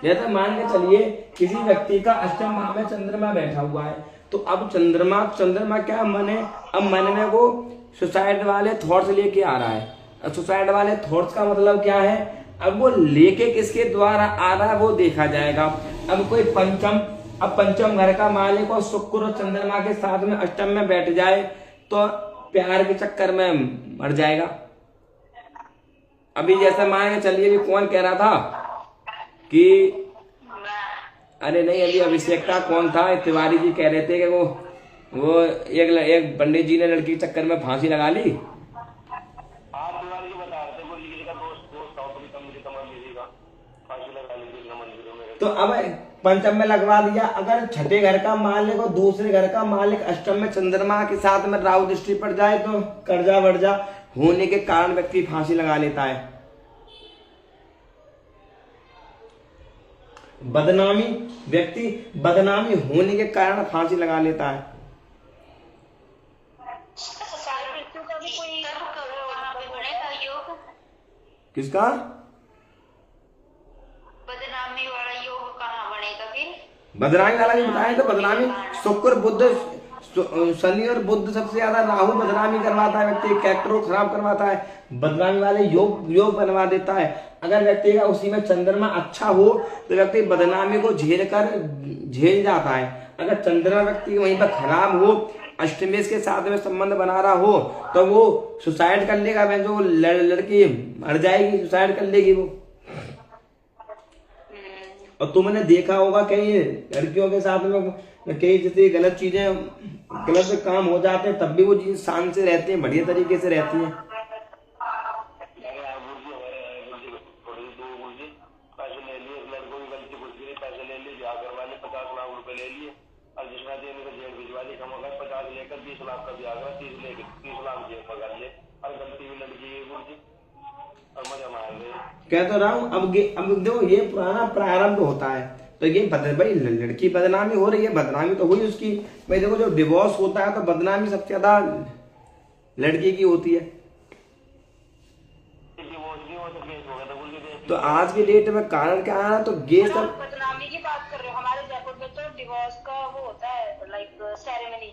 A: जैसे मान के चलिए किसी व्यक्ति का अष्टम भाव में चंद्रमा बैठा हुआ है, तो अब चंद्रमा क्या मन है, अब मन में वो सुसाइड वाले थॉट्स लेके आ रहा है। सुसाइड वाले थॉट्स का मतलब क्या है, अब वो लेके किसके द्वारा आ रहा है वो देखा जाएगा। अब कोई पंचम घर का मालिक और शुक्र और चंद्रमा के साथ में अष्टम में बैठ जाए, तो प्यार के चक्कर में मर जाएगा। अभी जैसे मान के चलिए, कौन कह रहा था कि अरे नहीं, अभी अभिषेक का कौन था, तिवारी जी कह रहे थे कि वो एक पंडित जी ने लड़की के चक्कर में फांसी लगा ली।
B: तिवारी जी बता रहे थे, वो लीजिएगा दोस्त था, फांसी लगा ली।
A: तो अब पंचम में लगवा दिया। अगर छठे घर का मालिक और दूसरे घर का मालिक अष्टम में चंद्रमा के साथ में राहु दृष्टि पड़ जाए, तो कर्जा वर्जा होने के कारण व्यक्ति फांसी लगा लेता है। व्यक्ति बदनामी होने के कारण फांसी लगा लेता है। किसका?
C: बदनामी वाला योग कहाँ बनेगा फिर?
A: बदनामी वाला भी बताया तो बदनामी शुक्र बुध शनि और बुध सबसे ज्यादा, राहु बदनामी करवाता है, व्यक्ति कैरेक्टर को खराब करवाता है, बदनामी वाले योग बनवा देता है। अगर व्यक्ति का उसी में चंद्रमा अच्छा हो तो व्यक्ति बदनामी को झेल जाता है। अगर चंद्रमा व्यक्ति वहीं पर खराब हो, अष्टमेश के साथ में संबंध बना रहा हो, तो वो सुसाइड कर लेगा। मैं जो लड़की मर जाएगी, सुसाइड कर लेगी वो। और तुमने देखा होगा कई लड़कियों के साथ में कई जैसे गलत चीजें, गलत काम हो जाते हैं, तब भी वो चीज शांत से रहती है, बढ़िया तरीके से रहती है।
B: पैसे ले लिए, लड़कों की गलती कुछ भी नहीं, पैसे ले लिए, ब्याह करवा लिए, 50 लाख रुपए ले लिए और जिसमें जेल में जेल भिजवा दी, कम होगा 50 लेकर 20 लाख का ब्याह करा, 30 लाख जेल पकड़ लिए और गलती भी लड़की है गुरुजी और मजा मार गए।
A: कह तो रहा हूँ, अब देखो ये पुराना प्रारंभ होता है, तो ये भाई लड़की बदनामी हो रही है, बदनामी तो हुई उसकी। भाई देखो जब डिवोर्स होता है तो बदनामी सबसे ज्यादा लड़की की होती है। तो आज की डेट में कारण क्या है? तो ये सब
C: बदनामी की बात कर रहे हो। हमारे जयपुर में तो डिवोर्स का वो होता है, लाइक सेरेमनी।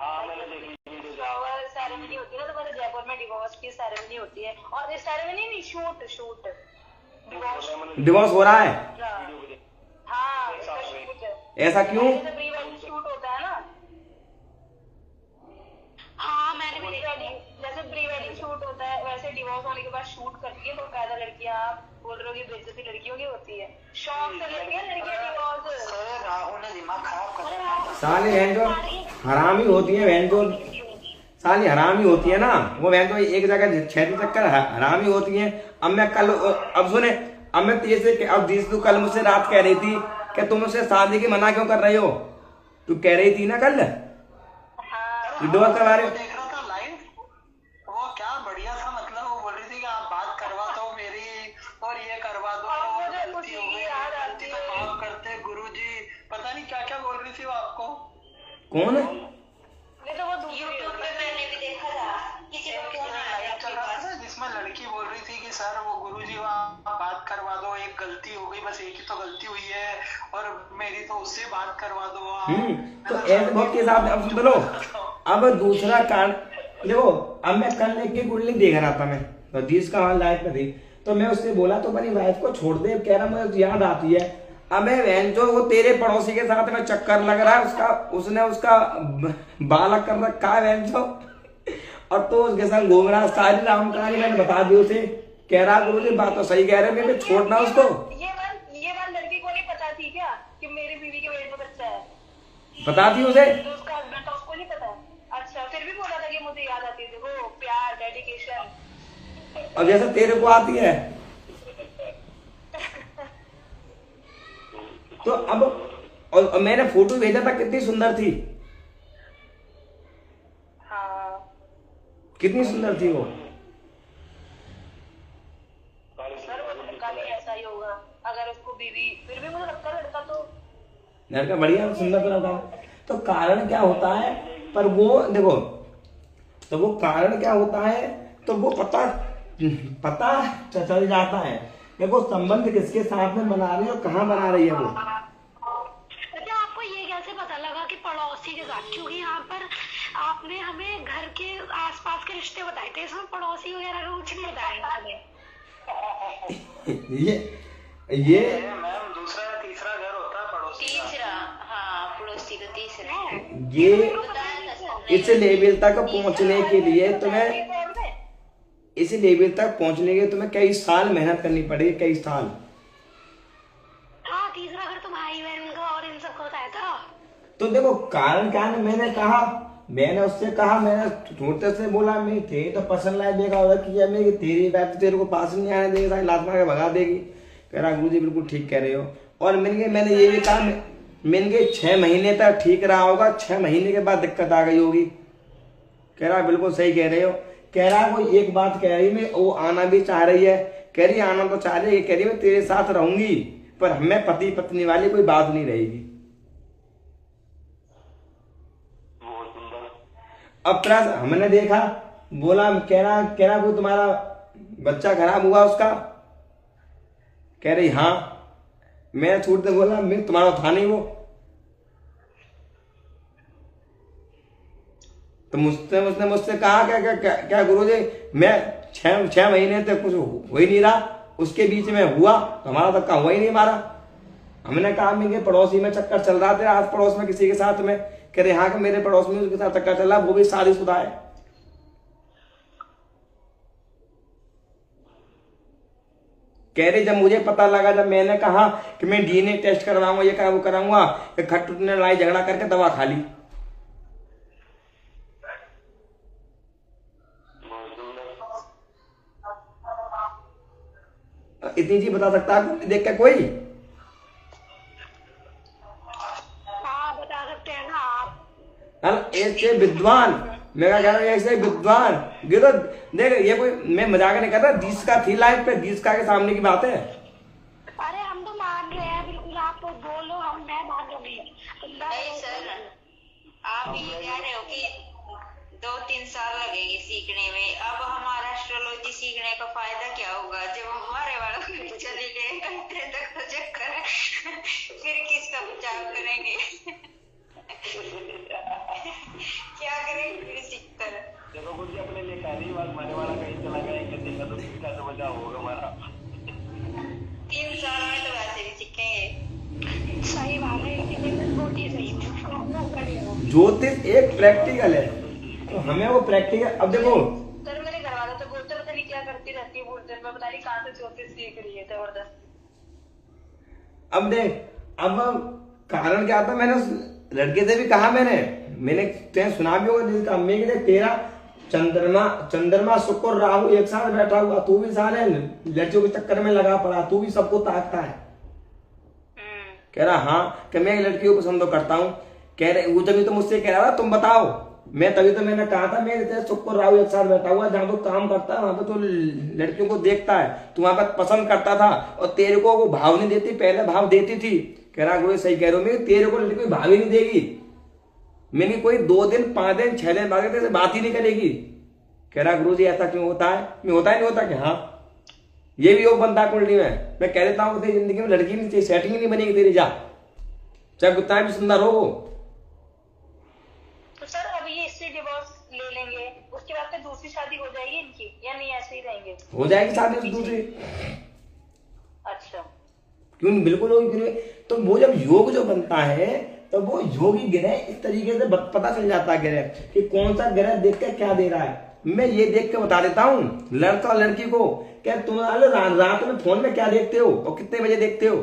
B: हाँ मैंने देखी
C: सेरेमनी होती है ना, तो मतलब जयपुर में डिवोर्स की सेरेमनी होती है। और इस सेरेमनी नहीं, शूट
A: डिवोर्स हो रहा है।
C: हाँ, शूट है।
A: ऐसा क्यों?
C: जैसे प्री वेडिंग शूट होता है ना। हाँ मैंने भी देखा। जैसे प्री वेडिंग शूट होता है, वैसे डिवोर्स होने के बाद शूट करती है। तो कायदा लड़कियां, आप बोल रहे हो कि बेइज्जती लड़कियों की होती है, शौक से लेती है लड़कियां डिवोर्स। राहुल ने दिमाग खराब कर दिया।
A: साली बहन जो हरामी होती है, बहन जो साली हरामी होती है ना, वो बहन तो एक जगह छेद चक्कर हरामी होती है। अब मैं कल, अब सुने, अब मैं तेज से, अब दीस तू कल मुझसे रात कह रही थी कि तुम उससे शादी की मना क्यों कर रही हो? तू कह रही थी ना कल डिवोर्स करवा रहे हो।
D: देख रहा था लाइव, वो क्या बढ़िया था, मतलब वो बोल रही थी कि आप बात करवा दो मेरी और ये करवा दो, गलती हो गई, गलती तो माफ करते गुरुजी, पता नहीं क्या क्या बोल रही थी वो आपको।
A: कौन है?
C: तो वो यूट्यूब पे मैंने भी देखा था, किसी को फोन आया
D: चल रहा था जिसमें लड़की बोल रही थी कि सर वो गुरुजी वहाँ बात करवा दो, एक गलती हो गई, बस एक ही तो गलती हुई है और मेरी तो उससे बात करवा दो।
A: तो ऐसे बहुत के साथ। अब सुन लो, अब दूसरा कारण देखो, अब मैं कल एक कुंडली देख रहा था, मैं तो दीस का हाल लाइफ में थी, तो मैं उससे बोला तो अपनी वाइफ को छोड़ दे, कह रहा मुझे याद आती है। अब बहन जो वो तेरे पड़ोसी के साथ में चक्कर लग रहा है, उसने उसका बालक कर रखा है बहन जो, और तो उसके साथ घूम रहा। सारी राम कहानी मैंने बता दी उसे, कह रहा गुरुजी बात तो सही कह रहे हैं, मैं छोड़ना उसको।
C: ये बात लड़की को नहीं पता थी क्या कि मेरी बीवी के पेट में बच्चा है?
A: बता दी उसे,
C: तो उसका हस्बैंड था, उसको नहीं पता। अच्छा, फिर भी बोला था कि मुझे याद आती है, देखो प्यार, डेडिकेशन।
A: अब जैसे तेरे को आती है तो अब, और मैंने फोटो भेजा था, कितनी सुंदर थी।
C: हाँ
A: कितनी सुंदर थी वो।
C: सर, वो लड़का भी ऐसा ही होगा अगर उसको बीवी, फिर भी मुझे लगता है
A: लड़का बढ़िया सुंदर तो लड़का। तो कारण क्या होता है? पर वो देखो, तो वो कारण क्या होता है, तो वो पता चल जाता है। देखो संबंध किसके साथ में बना रही है और कहाँ बना रही है वो।
E: अच्छा, आपको ये कैसे पता लगा कि पड़ोसी के साथ? क्योंकि यहाँ पर आपने हमें घर के आसपास के रिश्ते बताए थे, इसमें पड़ोसी वगैरह का कुछ नहीं बताया हमें।
A: ये
D: मैम दूसरा या तीसरा घर होता है पड़ोसी का।
C: तीसरा, हाँ पड़ोसी का तीसरा।
A: ये इस लेवल तक पहुंचने के लिए तुम्हें, इस लेवल तक पहुंचने के लिए तुम्हें कई साल मेहनत करनी पड़ेगी, कई साल।
E: हाँ, तीसरा घर तो भाई बहन का और इन सबका बताया था।
A: तो देखो कारण क्या है, मैंने उससे कहा, मैंने छोटे से बोला, मैं थे तो पसंद लाए देखा होगा किया मैं कि तेरी बात तेरे को पास नहीं आने देगी, सारी लात मार के भगा देगी। कह रहा गुरुजी बिल्कुल ठीक कह रहे हो। और मैंने ये भी कहा, मैंने 6 महीने तक ठीक रहा होगा, 6 महीने के बाद दिक्कत आ गई होगी। कह रहा बिल्कुल सही कह रहे हो। कह रहा वो एक बात कह रही, मैं वो आना भी चाह रही है, कह रही आना तो चाह रही है, कह रही मैं तेरे साथ रहूंगी पर हमें पति पत्नी वाली कोई बात नहीं रहेगी। अब प्लस हमने देखा, बोला, कह रहा कोई तुम्हारा बच्चा खराब हुआ उसका, कह रही हाँ। मैं छूट दे बोला मैं तुम्हारा था नहीं वो, तो मुझसे कहा क्या क्या क्या, क्या गुरुजी, मैं 6 महीने तक कुछ हो ही नहीं रहा, उसके बीच में हुआ तो हमारा धक्का हुआ ही नहीं हमारा। हमने कहा मेरे पड़ोसी में चक्कर चल रहा था, आज पड़ोस में किसी के साथ में, कह रहे हाँ कि मेरे पड़ोस में उसके साथ चक्कर चल रहा, वो भी शादीशुदा है। कह रही जब मुझे पता लगा, जब मैंने कहा कि मैं डीएनए टेस्ट करवाऊंगा, ये वो कराऊंगा, खट टूटने लड़ाई झगड़ा करके दवा खा ली। इतनी चीज बता सकता है देख के कोई?
E: हाँ बता सकते हैं ना आप।
A: ऐसे विद्वान, मैं कह रहा हूँ ऐसे विद्वान गिरो। देख ये कोई मैं मजाक नहीं कर रहा, दिशका थी लाइफ पे, दिशका के सामने की बात है।
E: अरे हम तो मान रहे हैं बिल्कुल, आप तो बोलो, हम मैं मान लूंगी।
F: नहीं सर, आप ये कह रहे हो कि 2-3 साल लगेंगे सीखने में। अब हमारा एस्ट्रोलॉजी सीखने का फायदा क्या होगा जब हमारे वालों को चले गए घंटे तक तो चक्कर है, फिर किसका बचाव करेंगे? क्या करेंगे फिर सीखकर?
B: देखो कुछ अपने लिए कह रही बात, माने वाला कहीं चला गया देखा तो किसका तो बचाव होगा हमारा।
F: 3 साल में तो वैसे भी सीखेंगे।
E: सही बात है, बहुत ही सही है।
A: ज्योतिष एक प्रैक्टिकल है, तो हमें वो प्रैक्टिकल। अब देखो
C: सर मेरे घर वाले तो बोलते पता नहीं क्या करती रहती है पूरे दिन में, पता नहीं कहाँ से ज्योतिष सीख रही है जबरदस्त।
A: अब देख, अब कारण क्या था, मैंने उस लड़के से भी कहा, मैंने तुझे सुना भी होगा जिसका अम्मी के लिए, तेरा चंद्रमा शुक्र राहु एक साथ बैठा हुआ, तू भी सारे लड़कियों के चक्कर में लगा पड़ा, तू भी सबको ताकता है। कह रहा हाँ कि मैं लड़कियों को पसंद करता हूँ। कह रहे वो तभी तो मुझसे कह रहा था तुम बताओ, मैं तभी तो मैंने कहा था मेरे शुक्र राहु एक साथ बैठा हुआ, जहां तो काम करता है वहां पे तो लड़कियों को देखता है, तू वहां पर पसंद करता था और तेरे को वो भाव नहीं देती, पहले भाव देती थी। कह रहा गुरु सही कह रहे हो, मैं तेरे को लड़की कोई भाव ही नहीं देगी, मैंने कोई 2 दिन 5 दिन 6 दिन बाद तेरे से बात ही नहीं करेगी। कह रहा गुरु जी ऐसा क्यों होता है? मैं होता ही नहीं होता कि हाँ ये भी योग बनता है कुंडली में। मैं कह देता हूँ तेरी जिंदगी में लड़की नहीं चाहिए, सेटिंग नहीं बनेगी तेरी, जा चाहे कितना भी सुंदर हो वो।
C: तो सर अब ये इससे डिवोर्स ले लेंगे, उसके बाद फिर दूसरी शादी हो जाएगी इनकी या नहीं ऐसे ही रहेंगे?
A: हो जाएगी शादी दूसरी।
C: अच्छा
A: क्यों नहीं, बिल्कुल होगी। तो वो जब योग जो बनता है तो वो योगी ग्रह इस तरीके से पता चल जाता है ग्रह कि कौन सा ग्रह देख के क्या दे रहा है। मैं ये देख के बता देता हूँ लड़का और लड़की को, क्या तुम रात में फोन में क्या देखते हो और कितने बजे देखते हो?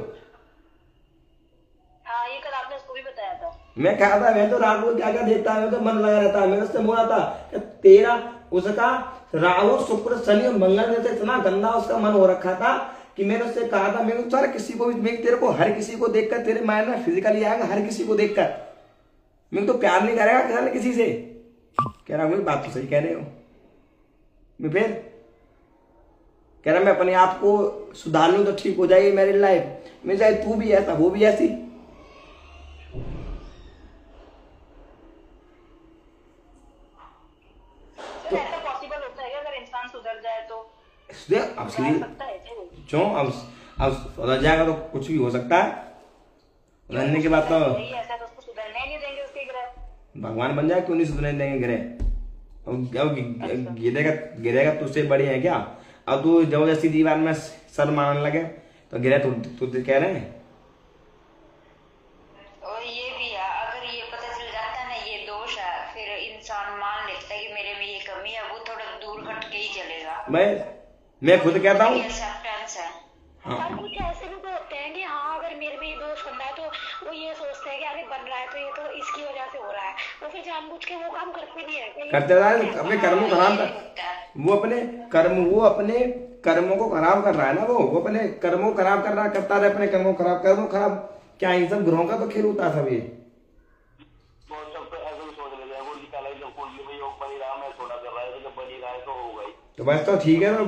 C: हाँ ये कल आपने उसको भी बताया था।
A: मैं कहा था मैं तो रात को क्या क्या देखता है, मैं तो मन लगा रहता है। मैंने उससे बोला था कि तेरा उसका राहु शुक्र शनि और मंगल में से इतना गंदा उसका मन हो रखा था कि मैंने उससे कहा था, मैं सारा किसी को भी तेरे को हर किसी को देखकर तेरे माइंड में फिजिकली आएगा, हर किसी को देखकर मैं तो प्यार नहीं करेगा किसी से। कह रहा भाई बात तो सही कह रहे हो। मैं फिर कह रहा मैं अपने आप को सुधार लूं तो ठीक हो जाएगी मेरी लाइफ में, चाहे तू भी ऐसा वो भी ऐसी।
C: तो ऐसा पॉसिबल होता है अगर इंसान सुधर जाए तो?
A: अब क्यों, अब सुधर जाएगा तो कुछ भी हो सकता है। सुधरने के बाद तो
C: ऐसा तो उसको सुधरने नहीं देंगे उसके ग्रह।
A: भगवान बन जाए, क्यों नहीं सुधरने देंगे ग्रह? गिरेगा तुझसे बड़े है क्या? अब तू जबरदस्ती दीवार में सर मारने लगे तो गिरे तू कह रहे हैं।
F: और ये भी है, अगर ये पता चल जाता है ना ये दोष है, फिर इंसान मान लेता है कि मेरे में ये कमी है, वो थोड़ा दूर हट के ही चलेगा।
A: मैं खुद कहता हूँ
F: एक्सेप्टेंस है।
E: और कुछ ऐसे भी तो होते हैं कि हाँ अगर मेरे में ये दोष बन रहा है तो वो ये सोचते हैं कि अरे बन रहा है तो ये तो इसकी वजह से हो रहा है, वो फिर जानबूझ के वो काम करते नहीं है,
A: करते रहा है अपने कर्मों खराब, वो अपने कर्मों को खराब कर रहा है ना, वो अपने कर्मों खराब कर रहा करता रहे, अपने कर्मों खराब क्या ये सब ग्रहों का तो खेल होता है सब ये।
B: बहुत सब तो ऐसे ही सोच लेते हैं वो निकाला जब कुंडली में योग बनी रहा, मैं थोड़ा कर रहा है तो जब बनी रहा है तो होगा ही।
A: तो बस तो ठीक है, तो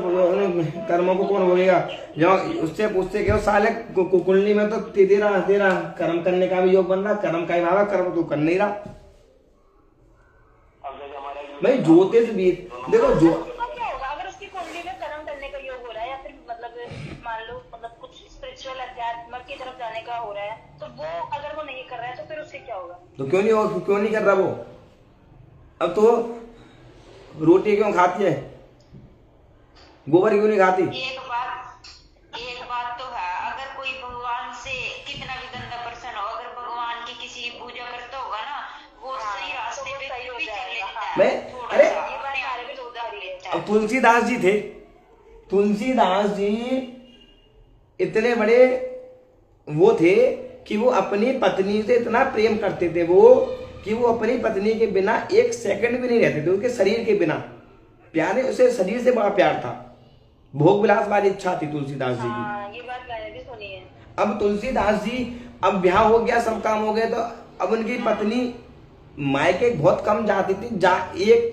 A: कर्मों को कौन बोलेगा? जो उससे पूछते क्यों साले कुंडली में तो तेरा कर्म करने का भी योग बन रहा, कर्म का ही भाव, कर्म तू कर नहीं रहा।
B: अब जैसे हमारे
A: भाई ज्योतिष भी देखो जो
C: क्या होगा अगर उसकी कुंडली में कर्म करने का स्पिरिचुअल अध्यात्म की तरफ जाने का हो रहा है, तो वो अगर वो नहीं कर रहा है तो फिर उससे क्या होगा?
A: तो क्यों नहीं कर रहा वो? अब तो रोटी क्यों खाती है, गोबर क्यों नहीं खाती?
F: एक बात तो है, अगर कोई भगवान से कितना भी गंदा पर्सन हो, अगर भगवान की किसी की पूजा करता होगा ना, वो सही रास्ते पे फिर भी चल लेता है।
A: मैं अरे
C: ये बात हमारे भी लोग आ रही है।
A: अब तुलसीदास जी थे, तुलसीदास जी इतने बड़े वो थे कि वो अपनी पत्नी से इतना प्रेम करते थे वो, कि वो अपनी पत्नी के बिना एक सेकंड भी नहीं रहते थे, उसके शरीर के बिना। प्यारे उसे शरीर से बड़ा प्यार था, भोग विलास वाली इच्छा थी तुलसीदास जी की।
C: ये बात मैंने भी सुनी है।
A: अब तुलसीदास जी, अब ब्याह हो गया, सब काम हो गए, तो अब उनकी पत्नी मायके बहुत कम जाती थी,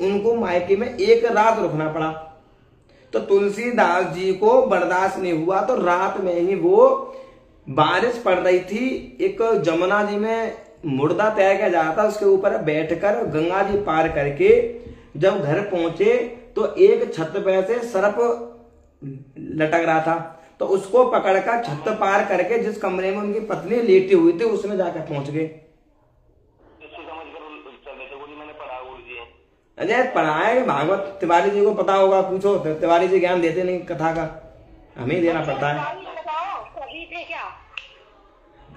A: उनको मायके में एक रात रुकना पड़ा। तो तुलसीदास जी को बर्दाश्त नहीं हुआ, तो रात में ही वो, बारिश पड़ रही थी, एक जमुना जी में मुर्दा तैर किया जा रहा था, उसके ऊपर बैठकर गंगा जी पार करके जब घर पहुंचे तो एक छत पे से सर्प लटक रहा था, तो उसको पकड़कर छत पार करके जिस कमरे में उनकी पत्नी लेटी हुई थी उसमें जाकर पहुंच गए। अजय पढ़ाए भागवत, तिवारी जी को पता होगा, पूछो, तिवारी जी ज्ञान देते नहीं कथा का, हमें देना पड़ता है।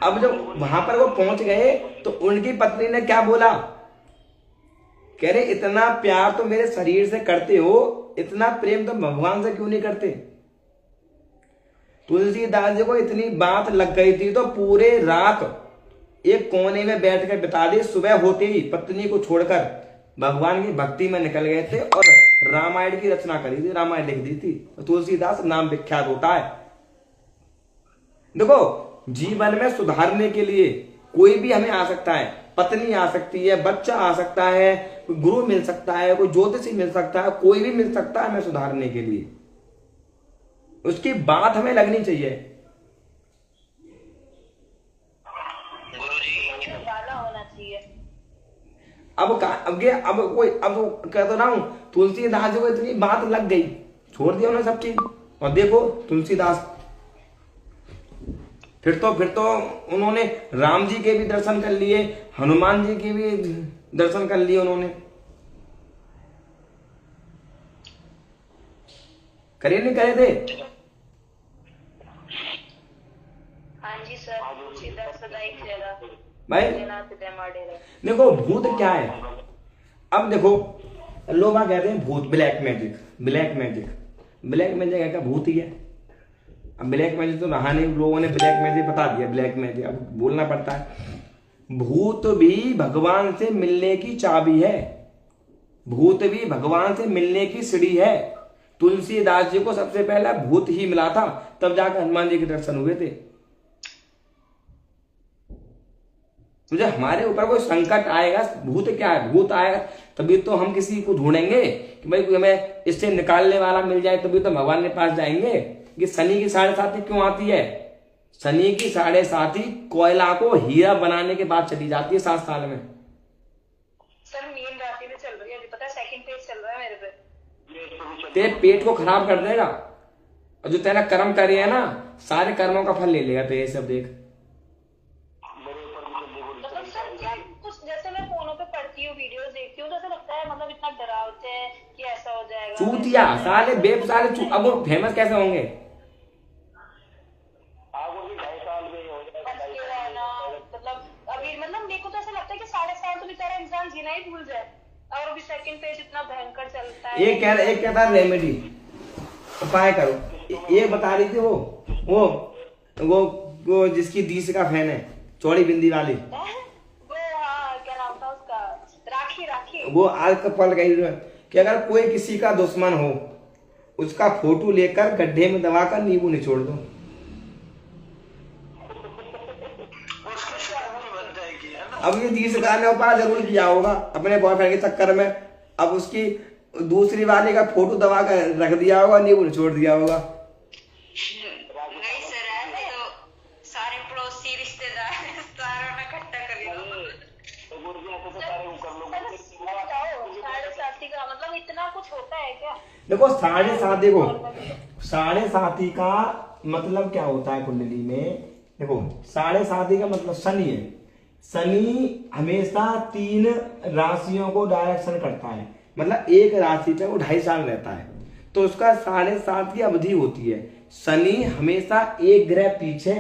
A: अब जब वहां पर वो पहुंच गए तो उनकी पत्नी ने क्या बोला, कह रहे इतना प्यार तो मेरे शरीर से करते हो, इतना प्रेम तो भगवान से क्यों नहीं करते? तुलसीदास जी को इतनी बात लग गई थी तो पूरे रात एक कोने में बैठ कर बिता दी। सुबह होते ही पत्नी को छोड़कर भगवान की भक्ति में निकल गए थे और रामायण की रचना करी थी, रामायण लिख दी थी। तुलसीदास नाम विख्यात होता है। देखो, जीवन में सुधारने के लिए कोई भी हमें आ सकता है, पत्नी आ सकती है, बच्चा आ सकता है, कोई गुरु मिल सकता है, कोई ज्योतिषी मिल सकता है, कोई भी मिल सकता है हमें सुधारने के लिए, उसकी बात हमें लगनी चाहिए।
C: होना चाहिए।
A: अब कह तो रहा हूं, तुलसीदास जी को इतनी बात लग गई, छोड़ दिया उन्होंने सब चीज। और देखो तुलसीदास फिर तो उन्होंने राम जी के भी दर्शन कर लिए, हनुमान जी के भी दर्शन कर लिए उन्होंने, करे नहीं करे थे?
C: हाँ जी सर, सीधा सदाई खेला
A: भाई देखो भूत क्या है। अब देखो लोग कहते हैं भूत, ब्लैक मैजिक है क्या? भूत ही है। अब ब्लैक मैजिक तो रहा नहीं, लोगों ने ब्लैक मैजिक बता दिया, ब्लैक मैजिक अब बोलना पड़ता है। भूत भी भगवान से मिलने की चाबी है, भूत भी भगवान से मिलने की सीढ़ी है। तुलसीदास जी को सबसे पहला भूत ही मिला था, तब जाकर हनुमान जी के दर्शन हुए थे। मुझे हमारे ऊपर कोई संकट आएगा, भूत क्या है, भूत आएगा तभी तो हम किसी को ढूंढेंगे कि भाई हमें इससे निकालने वाला मिल जाए, तभी तो भगवान के पास जाएंगे। कि शनि की 7.5 क्यों आती है? शनि की 7.5 कोयला को हीरा बनाने के बाद चली जाती है 7 साल में।
C: सर मीन राशि में चल रही है, पता है, सेकंड पेज चल रहा है मेरे पे।
A: तेरे पेट को खराब कर देगा, और जो तेरा कर्म करे है ना, सारे कर्मों का फल ले लेगा। तो ये सब देख,
C: मतलब सर क्या कुछ, जैसे मैं फोनों पे पढ़ती हूँ, वीडियोस देखती हूँ, तो ऐसा लगता है मतलब इतना डरावते हैं कि ऐसा हो जाएगा।
A: चूतिया साले बेब साले, अब वो फेमस कैसे होंगे?
C: मतलब अभी मतलब मेरे को तो ऐसा लगता है कि 7.5 तो बेचारा इंसान जीना ही भूल जाए, और अभी सेकंड पेज इतना भयंकर चलता है।
A: एक कहता है रेमेडी, उपाय करो। ये बता रही थी वो जिसकी 20 का फैन है, चौड़ी बिंदी वाली,
C: वो हाँ क्या नाम था उसका, राखी।
A: वो आज का पल गई कि अगर कोई किसी का दुश्मन हो, उसका फोटो लेकर गड्ढे में दबाकर नींबू निचोड़ दो, अब ये 20 का ने उपाय जरूर किया होगा अपने बॉयफ्रेंड के चक्कर में। अब उसकी दूसरी वाले का फोटो दबा कर रख दिया होगा, नींबू निचोड़ दिया होगा।
F: नहीं सर, ऐसे तो सारे पड़ोसी रिश्तेदार सारों ने इकट्ठा कर लिया।
C: 7.5 का मतलब इतना कुछ होता है क्या?
A: देखो 7.5 देखो 7.5 का मतलब क्या होता है कुंडली में, देखो 7.5 का मतलब शनि है। शनि हमेशा 3 राशियों को डायरेक्शन करता है, मतलब एक राशि पे वो 2.5 साल रहता है, तो उसका 7.5 की अवधि होती है। शनि हमेशा एक ग्रह पीछे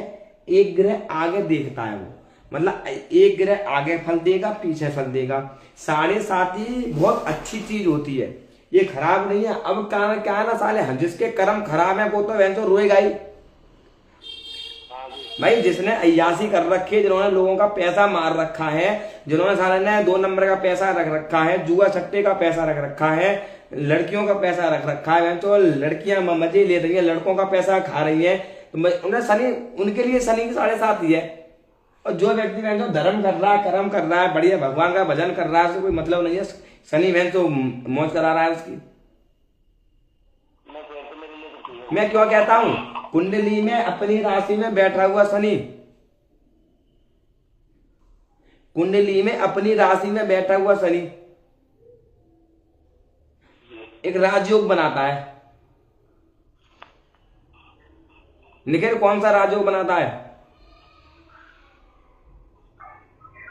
A: एक ग्रह आगे देखता है, वो मतलब एक ग्रह आगे फल देगा पीछे फल देगा। 7.5 ही बहुत अच्छी चीज होती है, ये खराब नहीं है। अब क्या है ना साले, जिसके कर्म खराब है वो तो वैसे रोएगा ही भाई। जिसने अय्यासी कर रखी है, जिन्होंने लोगों का पैसा मार रखा है, जिन्होंने साले ने 2 नंबर का पैसा रख रखा है, जुआ सट्टे का पैसा रख रखा है, लड़कियों का पैसा रख रखा है, तो लड़कियां मजे ले रही है, लड़कों का पैसा खा रही है, तो उन्हें शनि, उनके लिए शनि की 7.5 ही है। और जो व्यक्ति जो धर्म कर रहा है, कर्म कर रहा है, बढ़िया भगवान का भजन कर रहा है, उससे कोई मतलब नहीं है। शनि बहन तो मौज करा रहा है उसकी। मैं क्यों कहता हूं, कुंडली में अपनी राशि में बैठा हुआ शनि, कुंडली में अपनी राशि में बैठा हुआ शनि एक राजयोग बनाता है। निखिल कौन सा राजयोग बनाता है?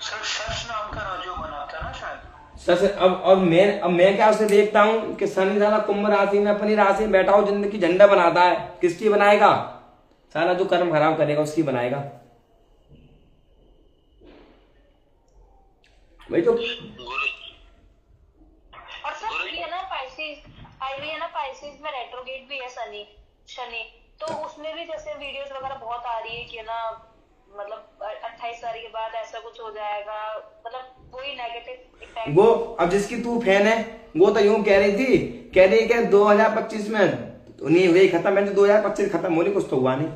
D: सच नाम का राजयोग बनाता है ना शायद।
A: सच। अब मैं क्या उसे देखता हूं कि शनि साला कुंभ राशि में अपनी राशि में बैठा हो, जिंदगी झंडा बनाता है। किसकी बनाएगा? साला जो कर्म खराब करेगा उसकी बनाएगा भाई। तो
C: और सर ये है ना पाइसेस में रेट्रोगेट भी है शनि, तो उसमें भी जैसे वीडियोस वगैरह बहुत आ रही है कि ना, मतलब 28 तारीख के बाद ऐसा कुछ हो जाएगा, मतलब वही नेगेटिव इफेक्ट।
A: वो अब जिसकी तू फैन है वो तो यूं कह रही कि 2025 में नहीं हुई खत्म, मैंने 2025 खत्म होने कुछ तो हुआ नहीं।